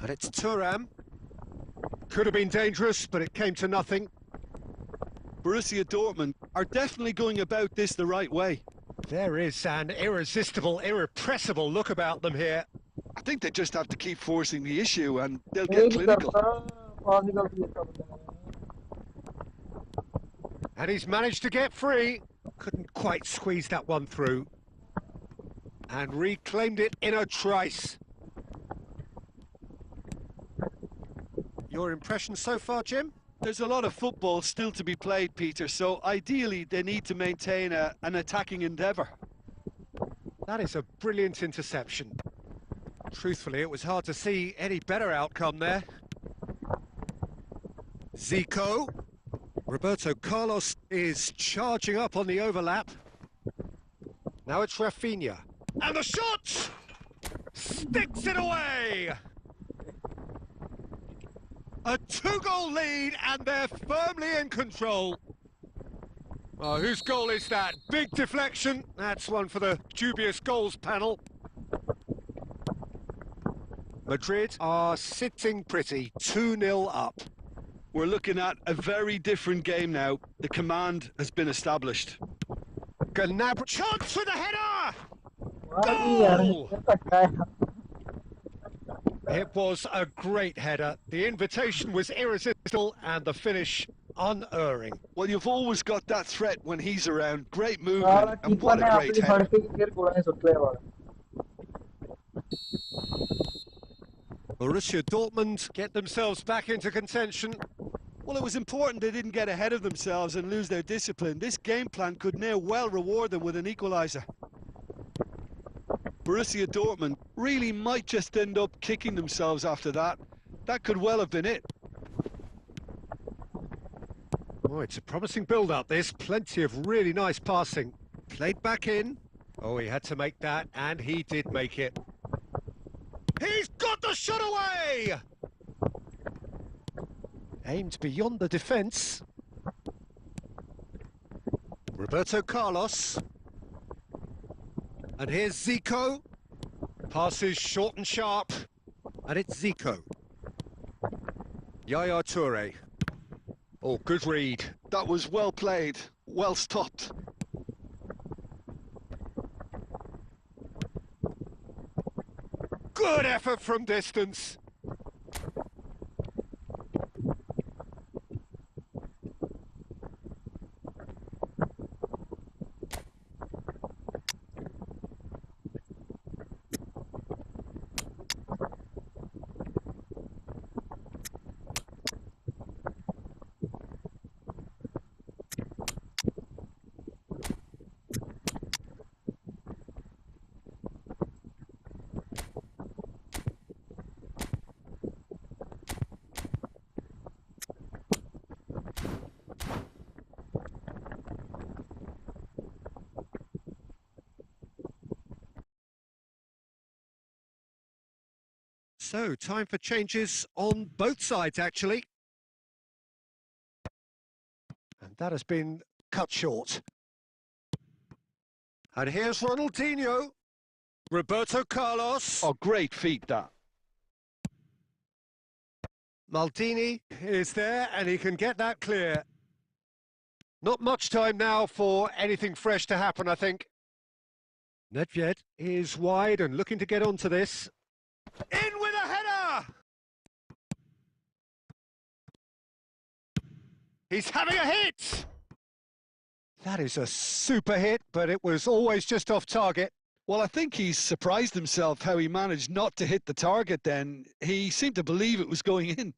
And it's Thuram. Could have been dangerous, but it came to nothing. Borussia Dortmund are definitely going about this the right way. There is an irresistible, irrepressible look about them here. I think they just have to keep forcing the issue and they'll get एक clinical. करता पास निकल के इसका पता नहीं। And he's managed to get free. Couldn't quite squeeze that one through. And reclaimed it in a trice. Your impression so far, Jim? There's a lot of football still to be played, Peter, so ideally they need to maintain an attacking endeavour. That is a brilliant interception. Truthfully, it was hard to see any better outcome there. Zico. Roberto Carlos is charging up on the overlap. Now it's Rafinha. And the shot! Sticks it away! A two-goal lead, and they're firmly in control. Oh, whose goal is that? Big deflection. That's one for the dubious goals panel. Madrid are sitting pretty, 2-0 up. We're looking at a very different game now. The command has been established. Gnabry, chance for the header! वाह यार, Goal! ये तक्का है। It was a great header. The invitation was irresistible and the finish unerring. Well, you've always got that threat when he's around. Great साला movement, and keeper what ने a great अपनी header. फड़ के फिर गोला नहीं सुट लिया वाला। Borussia Dortmund get themselves back into contention. Well, it was important they didn't get ahead of themselves and lose their discipline. This game plan could now well reward them with an equaliser. Borussia Dortmund really might just end up kicking themselves after that. That could well have been it. Oh, it's a promising build-up, this. Plenty of really nice passing. Played back in. Oh, he had to make that, and he did make it. He's got the shot away! Aimed beyond the defence. Roberto Carlos. And here's Zico. Passes short and sharp. And it's Zico. Yaya Toure. Oh, good read. That was well played, well stopped. Good effort from distance. So, time for changes on both sides, actually. And that has been cut short. And here's Ronaldinho. Roberto Carlos. Oh, great feat, that. Maldini is there, and he can get that clear. Not much time now for anything fresh to happen, I think. Nedved is wide and looking to get onto this. In with a header! He's having a hit! That is a super hit, but it was always just off target. Well, I think he's surprised himself how he managed not to hit the target then. He seemed to believe it was going in.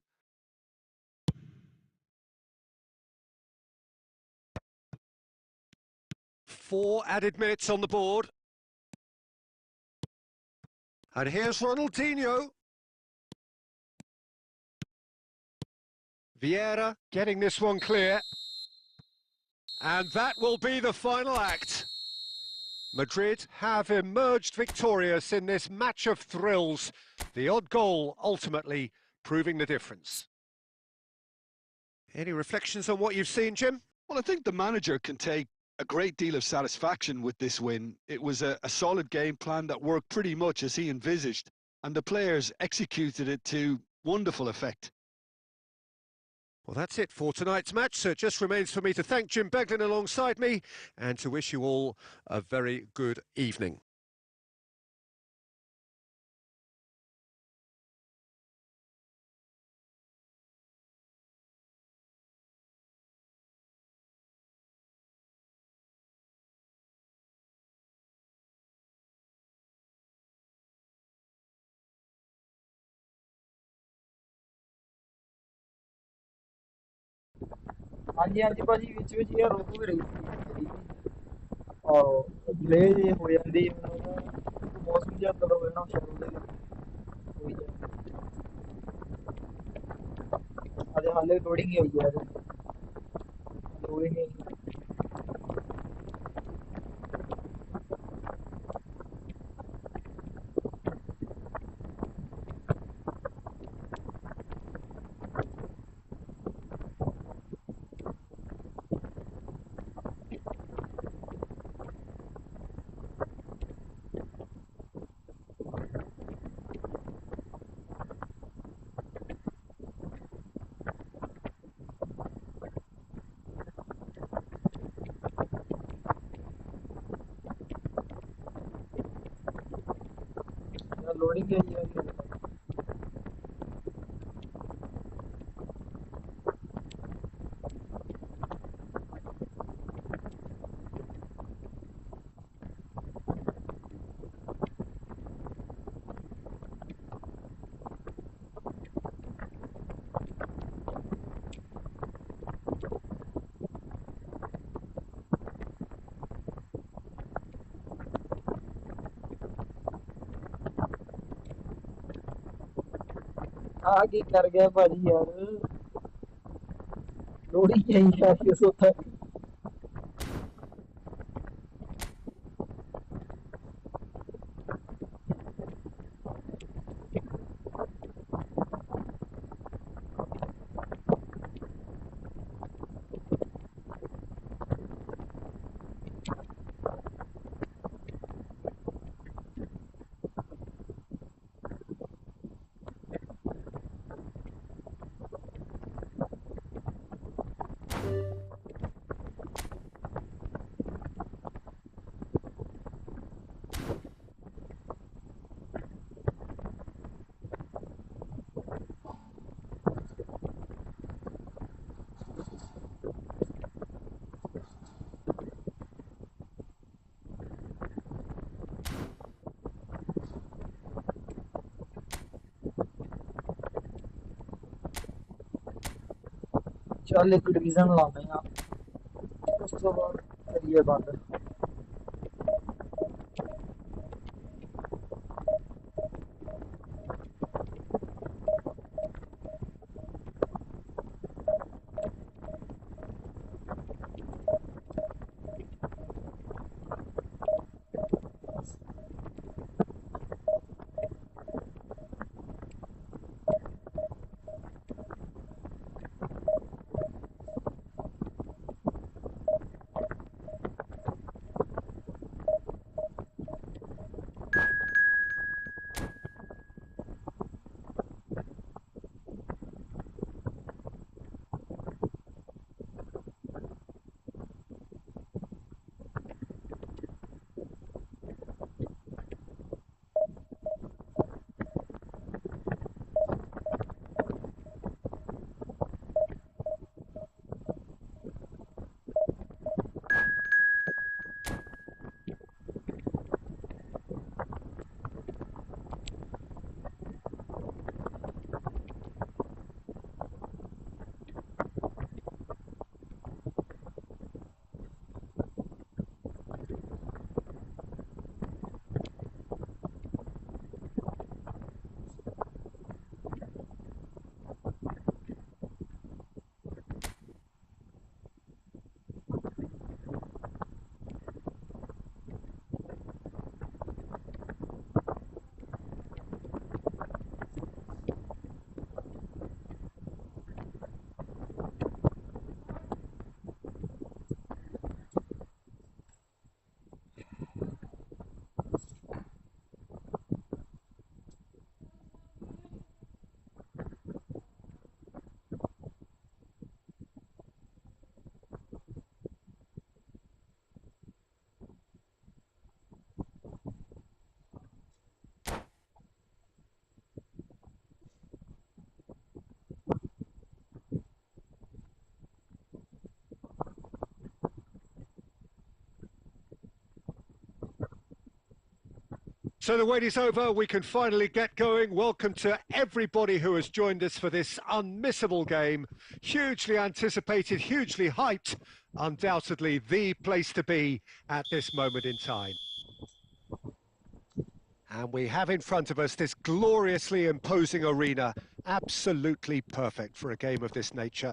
Four added minutes on the board. And here's Ronaldinho. Vieira getting this one clear. And that will be the final act. Madrid have emerged victorious in this match of thrills. The odd goal ultimately proving the difference. Any reflections on what you've seen, Jim? Well, I think the manager can take a great deal of satisfaction with this win. It was a solid game plan that worked pretty much as he envisaged, and the players executed it to wonderful effect. Well, that's it for tonight's match, so it just remains for me to thank Jim Beglin alongside me and to wish you all a very good evening. हाँ जी भाजी विच यार रुक भी रही थी और delay जे हो जाती मौसम जिहा कदों ना शायद हो ही जाए अरे हाले लोडिंग ही आई यार लोडिंग ही लोडिंग ही आई यार आगे कर गया भाजी यार लोडिंग ही आई यार ये सोता चल एक डिवीजन लाते हैं उस तो बाद करिए बंद So the wait is over, we can finally get going. Welcome to everybody who has joined us for this unmissable game. Hugely anticipated, hugely hyped, undoubtedly the place to be at this moment in time. And we have in front of us this gloriously imposing arena, absolutely perfect for a game of this nature.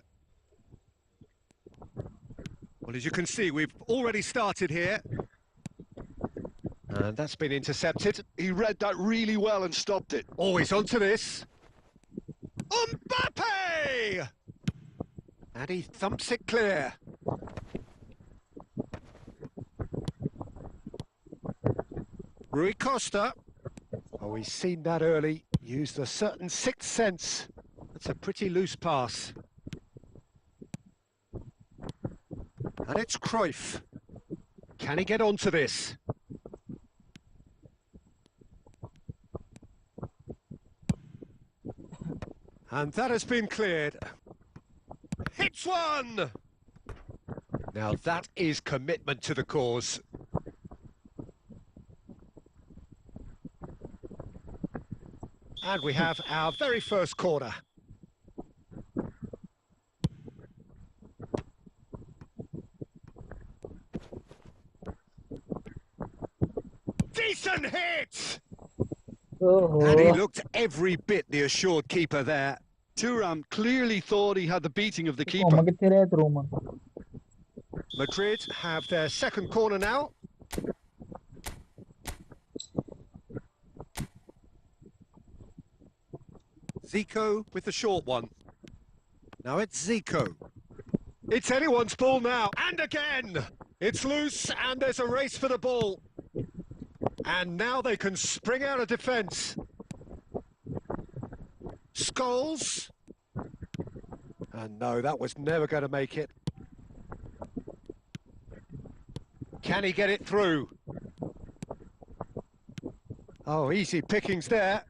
Well, as you can see, we've already started here. And that's been intercepted. He read that really well and stopped it. Always onto this. Mbappe! And he thumps it clear. Rui Costa. Oh, he's seen that early. Used a certain sixth sense. That's a pretty loose pass. And it's Cruyff. Can he get onto this? And that has been cleared. Hits one! Now that is commitment to the cause. And we have our very first corner. Decent hit! And he looked every bit the assured keeper there. Thuram clearly thought he had the beating of the Oh, keeper. किथे रहे Roma? Madrid have their second corner now. Zico with the short one. Now it's Zico. It's anyone's ball now. And again! It's loose and there's a race for the ball. And now they can spring out of defence. Scholes. And no, that was never going to make it. Can he get it through? Oh, easy pickings there.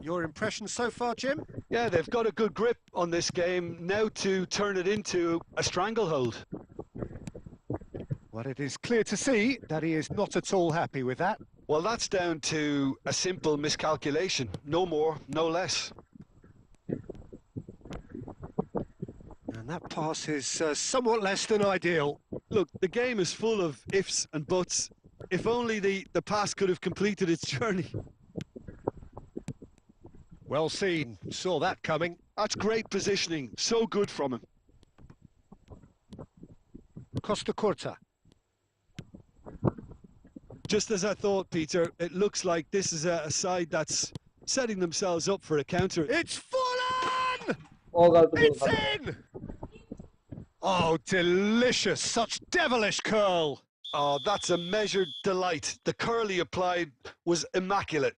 Your impression so far, Jim? Yeah, they've got a good grip on this game now to turn it into a stranglehold. Well, it is clear to see that he is not at all happy with that. Well, that's down to a simple miscalculation. No more, no less. And that pass is somewhat less than ideal. Look, the game is full of ifs and buts. If only the pass could have completed its journey. Well seen. Saw that coming. That's great positioning. So good from him. Costa Curta. Just as I thought, Peter, it looks like this is a side that's setting themselves up for a counter. It's full on! Oh, गलत goal It's था. in! Oh, delicious. Such devilish curl. Oh, that's a measured delight. The curl he applied was immaculate.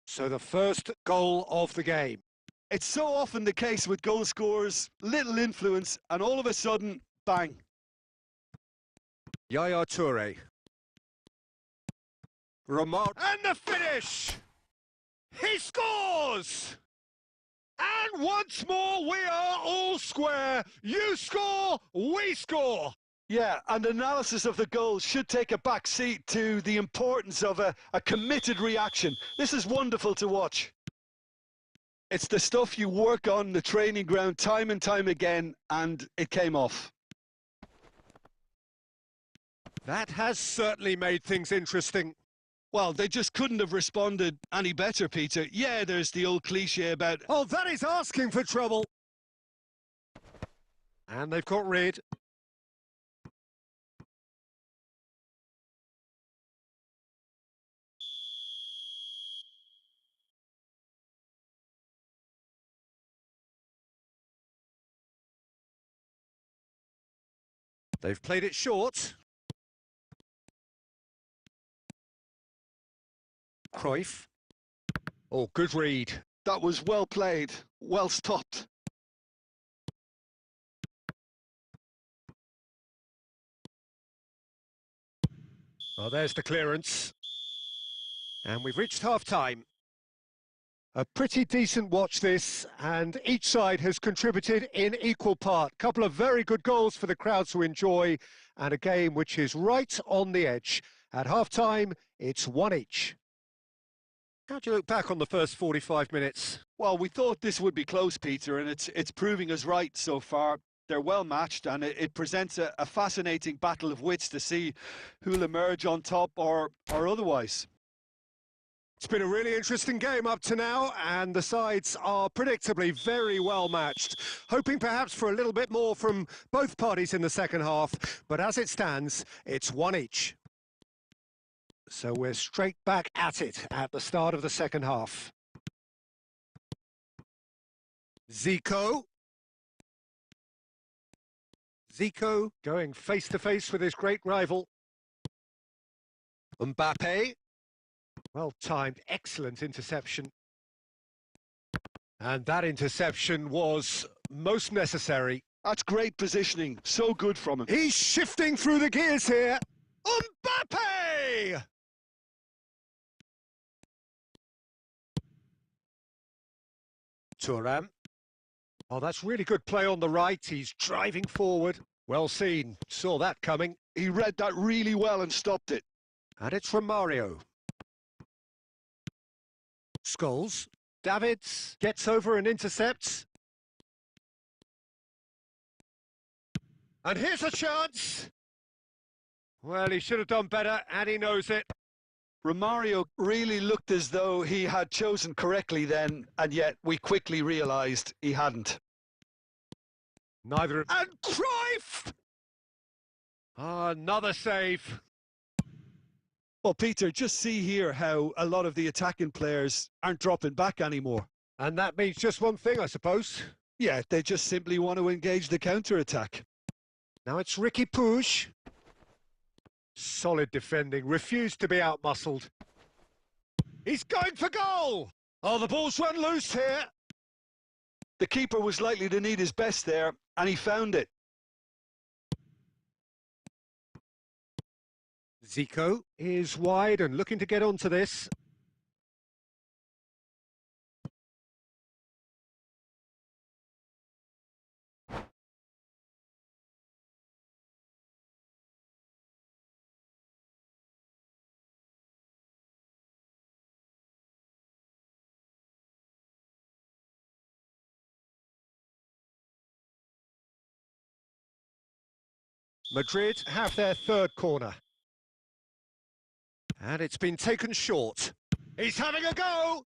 So the first goal of the game. It's so often the case with goal scorers, little influence, and all of a sudden, bang. Yaya Toure. Remote. And the finish! He scores! And once more, we are all square. You score, we score. Yeah, and analysis of the goal should take a back seat to the importance of a committed reaction. This is wonderful to watch. It's the stuff you work on the training ground time and time again, and it came off. That has certainly made things interesting. Well, they just couldn't have responded any better, Peter. Yeah, there's the old cliche about... Oh, that is asking for trouble. And they've got rid. They've played it short. Cruyff. Oh, good read. That was well played, well stopped. Well, there's the clearance. And we've reached half-time. A pretty decent watch this, and each side has contributed in equal part. Couple of very good goals for the crowd to enjoy, and a game which is right on the edge. At half-time, it's one each. How do you look back on the first 45 minutes? Well, we thought this would be close, Peter, and it's proving us right so far. They're well matched, and it presents a fascinating battle of wits to see who'll emerge on top or otherwise. It's been a really interesting game up to now, and the sides are predictably very well matched. Hoping perhaps for a little bit more from both parties in the second half, but as it stands, it's one each. So we're straight back at it at the start of the second half. Zico going face-to-face with his great rival. Mbappe. Well-timed, excellent interception. And that interception was most necessary. That's great positioning, so good from him. He's shifting through the gears here. Mbappe! Thuram. Oh, that's really good play on the right. He's driving forward. Well seen. Saw that coming. He read that really well and stopped it. And it's from Mario. Scholes. Davids gets over and intercepts. And here's a chance. Well, he should have done better, and he knows it. Romario really looked as though he had chosen correctly then, and yet we quickly realised he hadn't. Neither. And Cruyff! Another save. Well, Peter, just see here how a lot of the attacking players aren't dropping back anymore. And that means just one thing, I suppose. Yeah, they just simply want to engage the counter-attack. Now it's Ricky Puig. Solid defending, refused to be out-muscled. He's going for goal! Oh, the ball's run loose here. The keeper was likely to need his best there, and he found it. Zico is wide and looking to get onto this. Madrid have their third corner. And it's been taken short. He's having a go!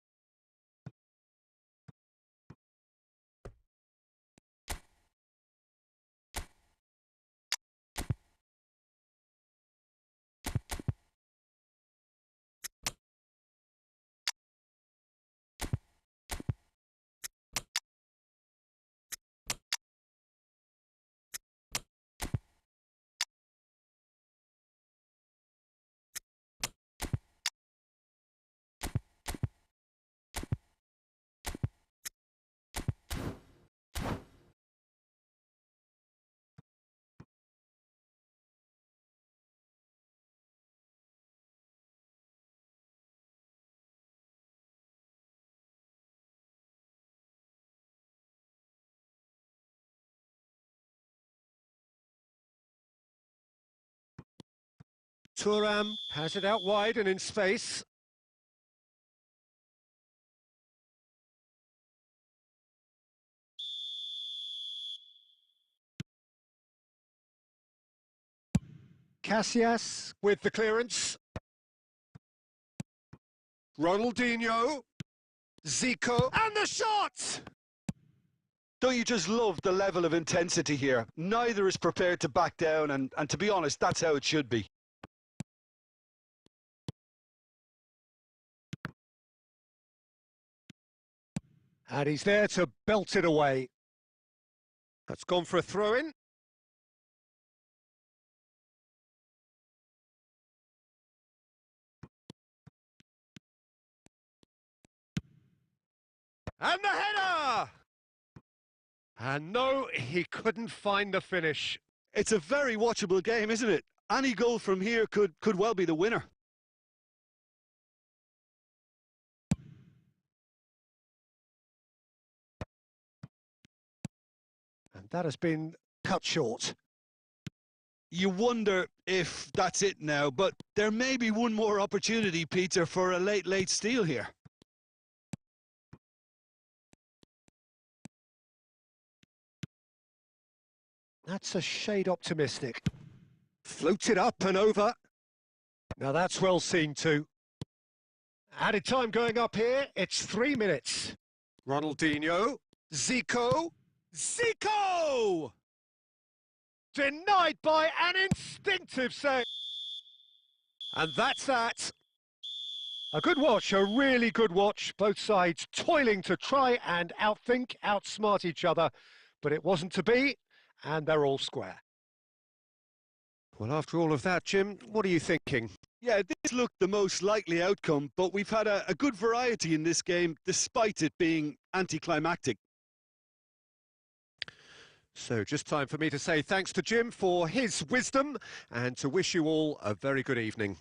Thuram has it out wide and in space. Casillas with the clearance. Ronaldinho. Zico. And the shot! Don't you just love the level of intensity here? Neither is prepared to back down, and to be honest, that's how it should be. And he's there to belt it away. That's gone for a throw-in. And the header! And no, he couldn't find the finish. It's a very watchable game, isn't it? Any goal from here could well be the winner. And that has been cut short. You wonder if that's it now, but there may be one more opportunity, Peter, for a late steal here. That's a shade optimistic. Floats it up and over. Now that's well seen too. Added time going up here, it's 3 minutes. Ronaldinho, Zico, Zico! Denied by an instinctive save. And that's that. A good watch, a really good watch. Both sides toiling to try and outthink, outsmart each other. But it wasn't to be, and they're all square. Well, after all of that, Jim, what are you thinking? Yeah, this looked the most likely outcome, but we've had a good variety in this game, despite it being anticlimactic. So just time for me to say thanks to Jim for his wisdom and to wish you all a very good evening.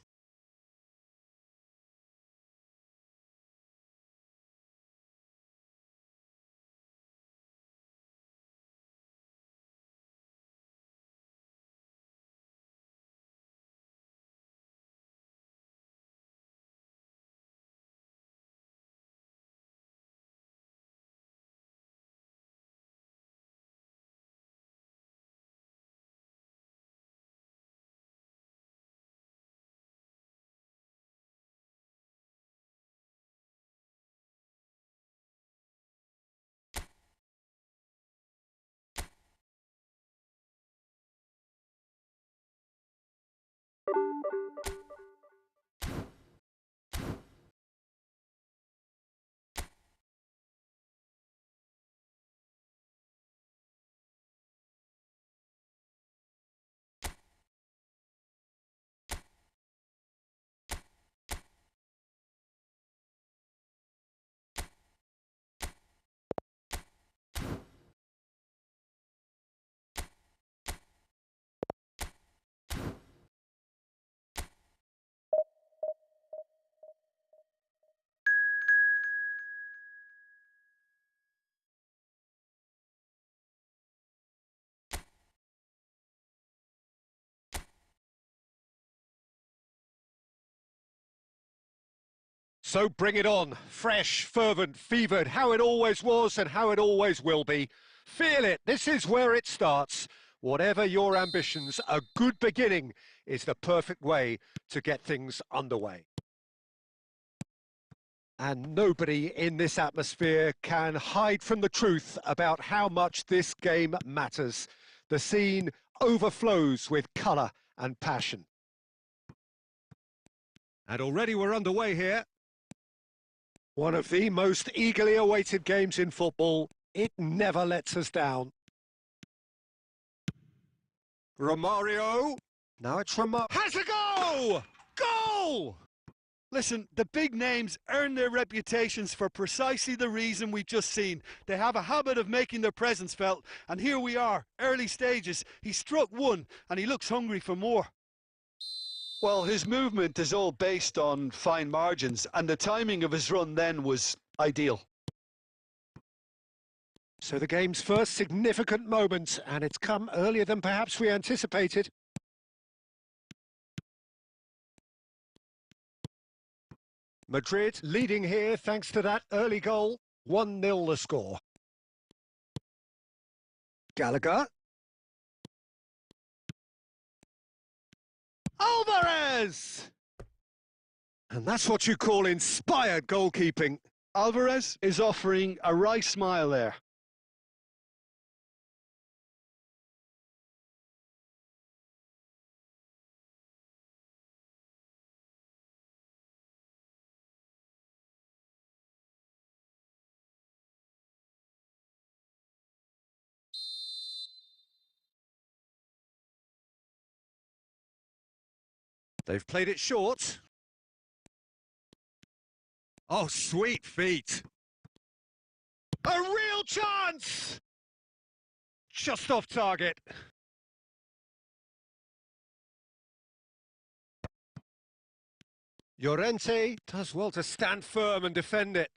So bring it on, fresh, fervent, fevered, how it always was and how it always will be. Feel it, this is where it starts. Whatever your ambitions, a good beginning is the perfect way to get things underway. And nobody in this atmosphere can hide from the truth about how much this game matters. The scene overflows with colour and passion. And already we're underway here. One of the most eagerly awaited games in football. It never lets us down. Romario. Now it's Romario. Has a goal! Goal! Listen, the big names earn their reputations for precisely the reason we've just seen. They have a habit of making their presence felt, and here we are, early stages. He struck one, and he looks hungry for more. Well, his movement is all based on fine margins, and the timing of his run then was ideal. So the game's first significant moment, and it's come earlier than perhaps we anticipated. Madrid leading here thanks to that early goal. 1-0 the score. Gallagher. Alvarez! And that's what you call inspired goalkeeping. Alvarez is offering a wry smile there. They've played it short. Oh, sweet feet. A real chance! Just off target. Llorente does well to stand firm and defend it.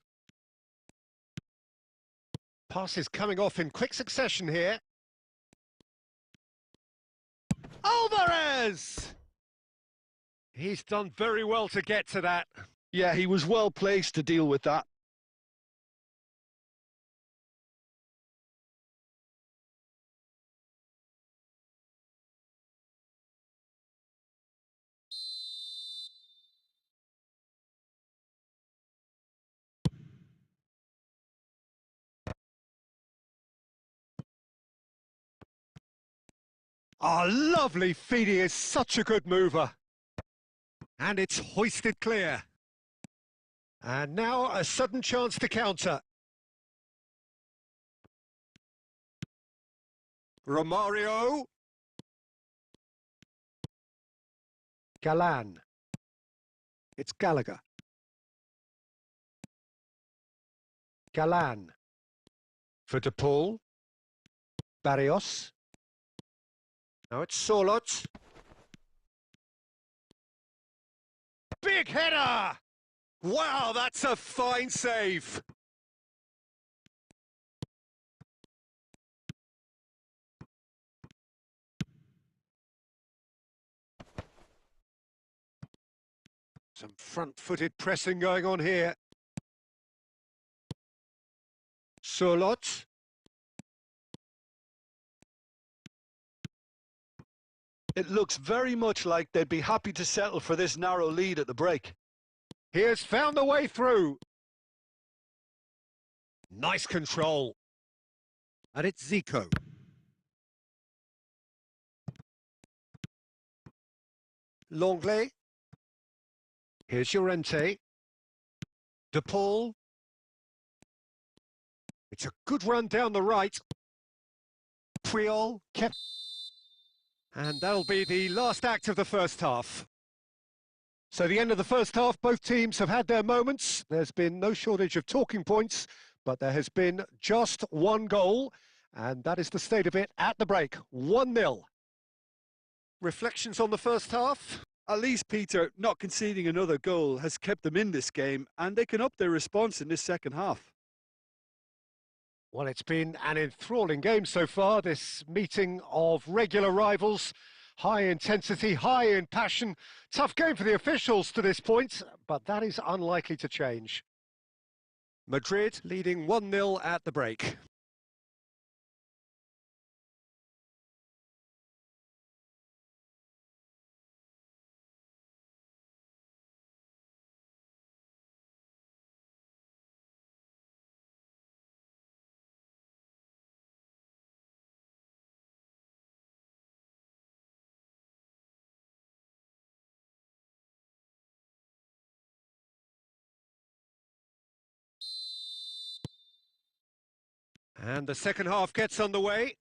Passes coming off in quick succession here. Alvarez! He's done very well to get to that. Yeah, he was well placed to deal with that. Oh, lovely feed. He is such a good mover. And it's hoisted clear. And now a sudden chance to counter. Romario. Galan. It's Gallagher. Galan. For De Paul. Barrios. Now it's Solot. Big header! Wow, that's a fine save. Some front-footed pressing going on here. Solot. It looks very much like they'd be happy to settle for this narrow lead at the break. He has found the way through. Nice control. And it's Zico. Longley. Here's Llorente. De Paul. It's a good run down the right. Puyol kept. And that'll be the last act of the first half. So the end of the first half, both teams have had their moments. There's been no shortage of talking points, but there has been just one goal, and that is the state of it at the break, 1-0. Reflections on the first half? At least, Peter, not conceding another goal has kept them in this game, and they can up their response in this second half. Well, it's been an enthralling game so far, this meeting of regular rivals. High intensity, high in passion. Tough game for the officials to this point, but that is unlikely to change. Madrid leading 1-0 at the break. And the second half gets underway.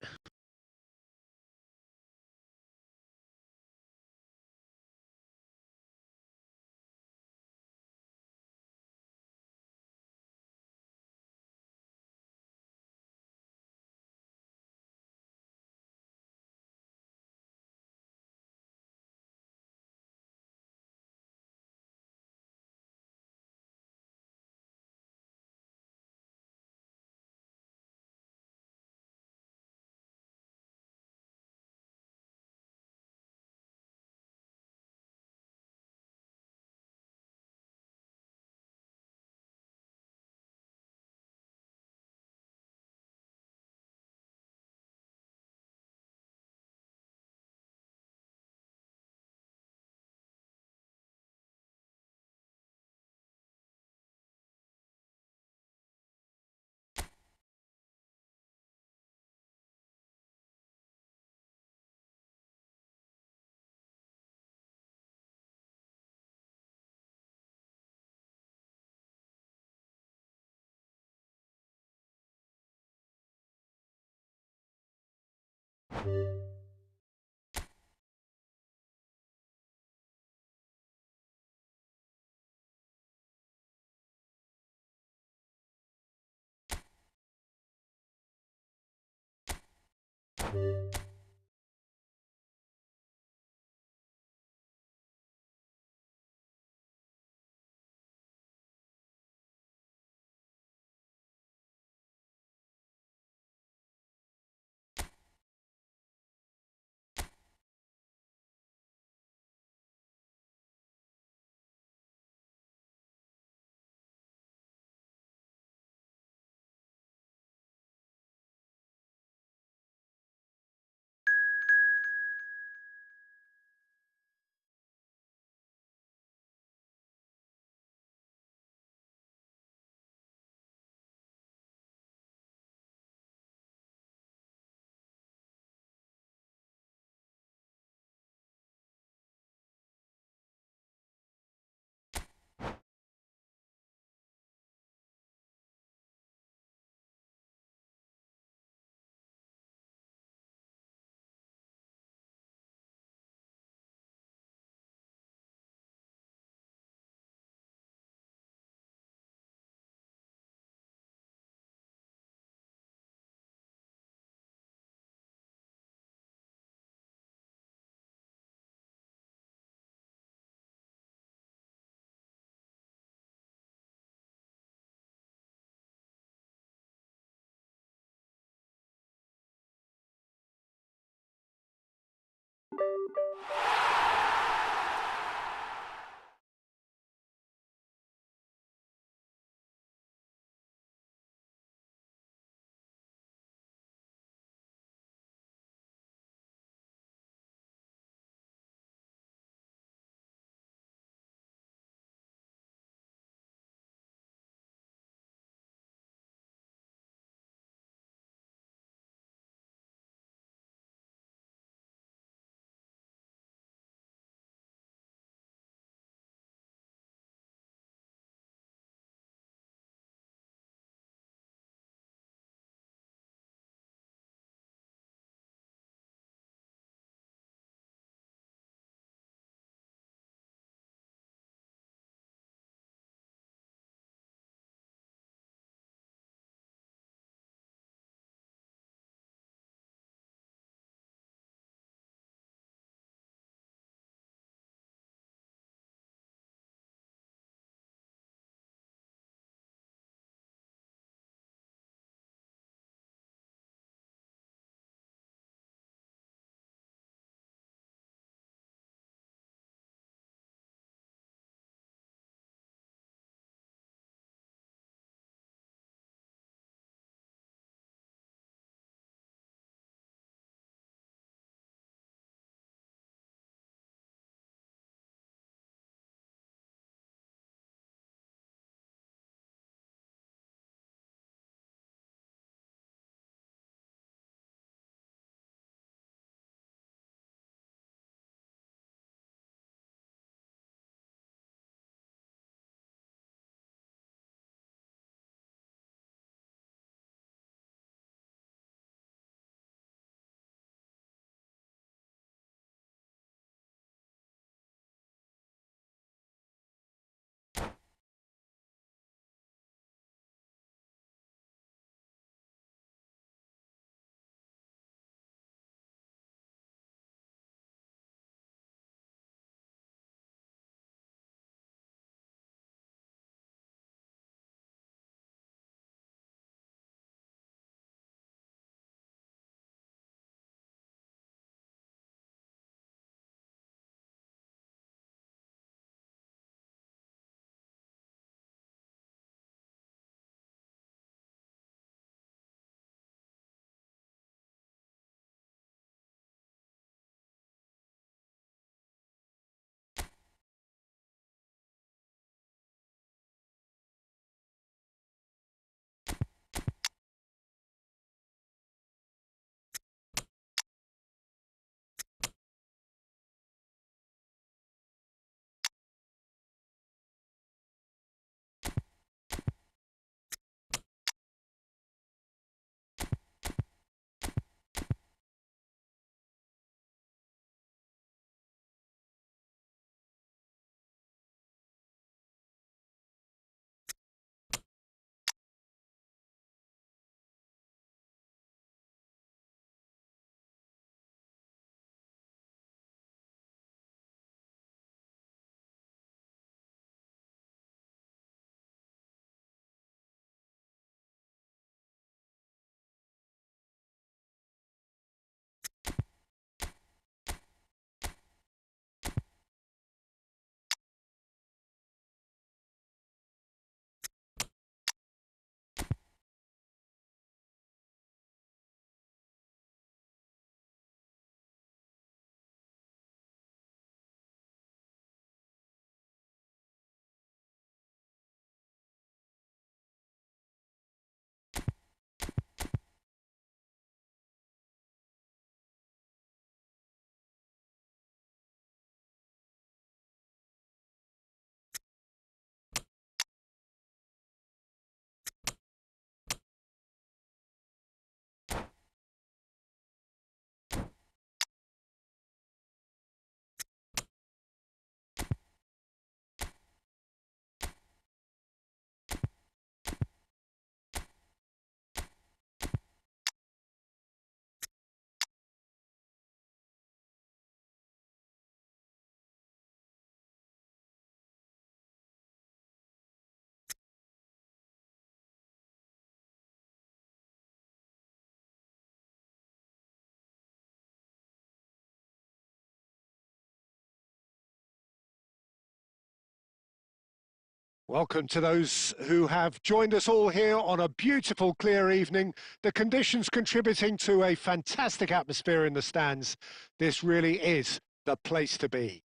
Welcome to those who have joined us all here on a beautiful, clear evening. The conditions contributing to a fantastic atmosphere in the stands. This really is the place to be.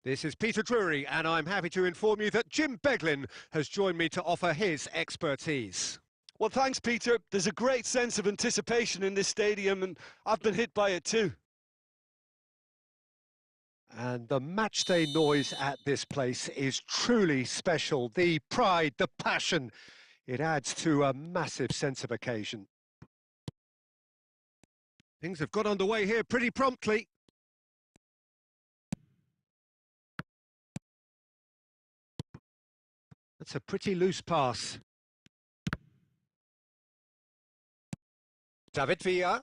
This is Peter Drury, and I'm happy to inform you that Jim Beglin has joined me to offer his expertise. Well, thanks, Peter. There's a great sense of anticipation in this stadium, and I've been hit by it too. And the matchday noise at this place is truly special. The pride, the passion, it adds to a massive sense of occasion. Things have got underway here pretty promptly. That's a pretty loose pass. David Villa.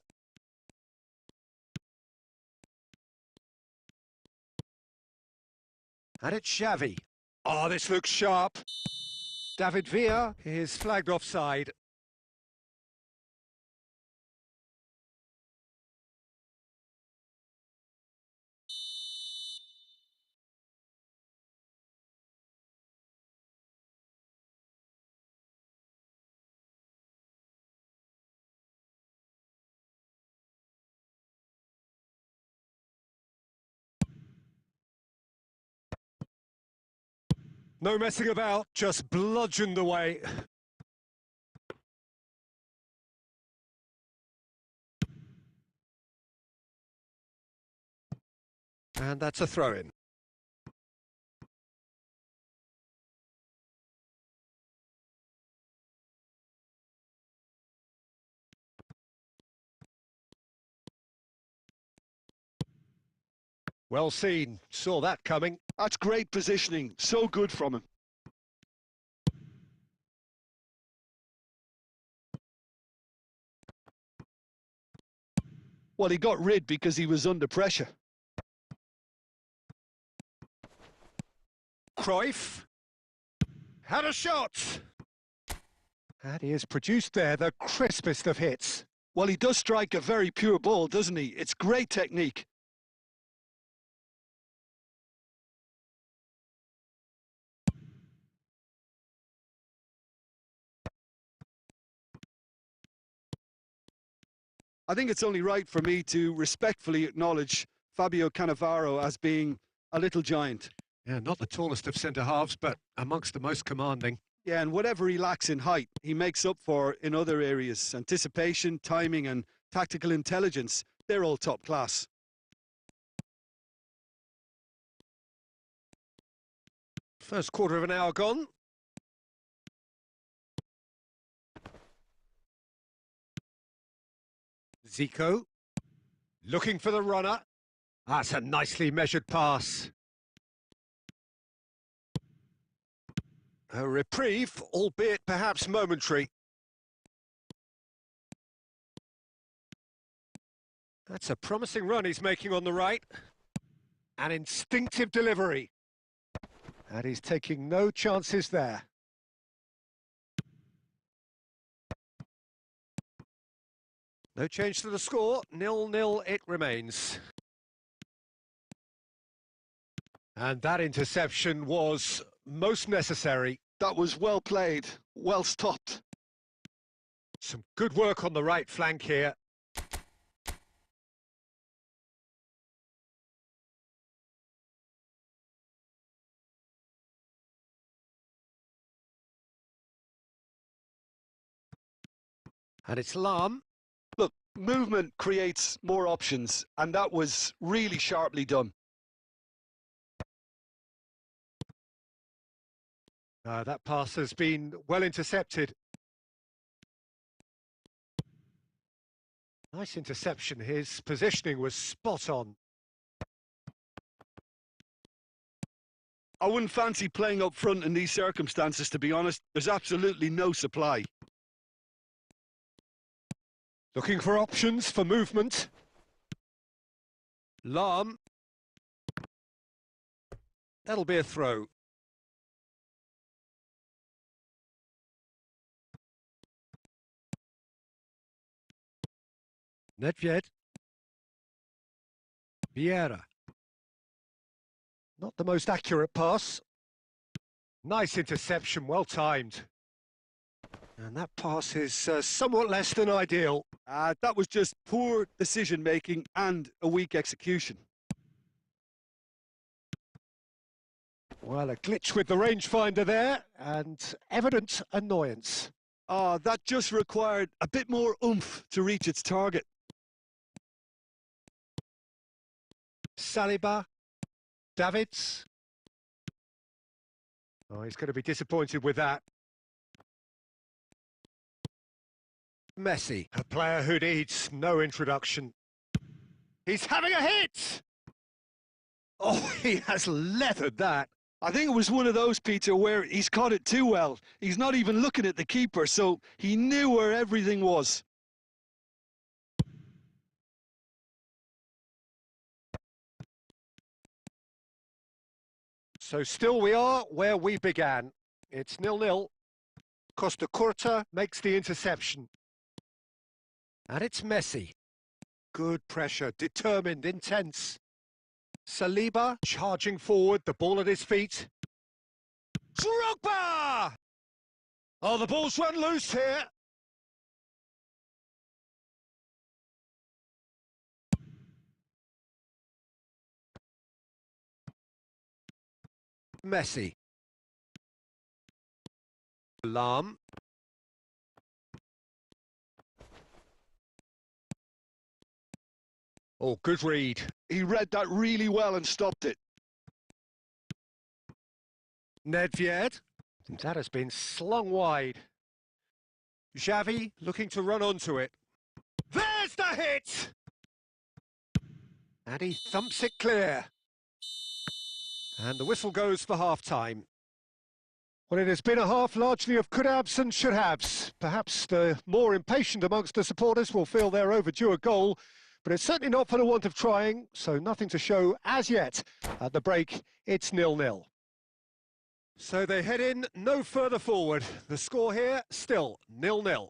And it's Xavi. Oh, this looks sharp. David Villa is flagged offside. No messing about, just bludgeoned away. And that's a throw-in. Well seen, saw that coming. That's great positioning, so good from him. Well, he got rid because he was under pressure. Cruyff had a shot. And he has produced there the crispest of hits. Well, he does strike a very pure ball, doesn't he? It's great technique. I think it's only right for me to respectfully acknowledge Fabio Cannavaro as being a little giant. Yeah, not the tallest of centre-halves, but amongst the most commanding. Yeah, and whatever he lacks in height, he makes up for in other areas. Anticipation, timing and tactical intelligence, they're all top class. First quarter of an hour gone. Zico, looking for the runner. That's a nicely measured pass. A reprieve, albeit perhaps momentary. That's a promising run he's making on the right. An instinctive delivery. And he's taking no chances there. No change to the score, 0-0 it remains. And that interception was most necessary. That was well played, well stopped. Some good work on the right flank here. And it's Lahm. Look, movement creates more options, and that was really sharply done. That pass has been well intercepted. Nice interception. His positioning was spot on. I wouldn't fancy playing up front in these circumstances, to be honest. There's absolutely no supply. Looking for options for movement. Lahm. That'll be a throw. Nedved. Vieira. Not the most accurate pass. Nice interception, well timed. And that pass is somewhat less than ideal. That was just poor decision making and a weak execution. Well, a glitch with the rangefinder there, and evident annoyance. That just required a bit more oomph to reach its target. Saliba, Davids. Oh, he's going to be disappointed with that. Messi, a player who needs no introduction. He's having a hit! Oh, he has leathered that. I think it was one of those, Peter, where he's caught it too well. He's not even looking at the keeper, so he knew where everything was. So still we are where we began. It's 0-0. Costa Curta makes the interception. And it's Messi. Good pressure, determined, intense. Saliba charging forward, the ball at his feet. Drogba! Oh, the ball's run loose here. Messi. Lam. Oh, good read. He read that really well and stopped it. Nedved. That has been slung wide. Xavi looking to run onto it. There's the hit! And he thumps it clear. And the whistle goes for half-time. Well, it has been a half largely of could-haves and should-haves. Perhaps the more impatient amongst the supporters will feel they're overdue a goal, but it's certainly not for the want of trying, so nothing to show as yet. At the break, it's 0-0. So they head in no further forward. The score here, still 0-0.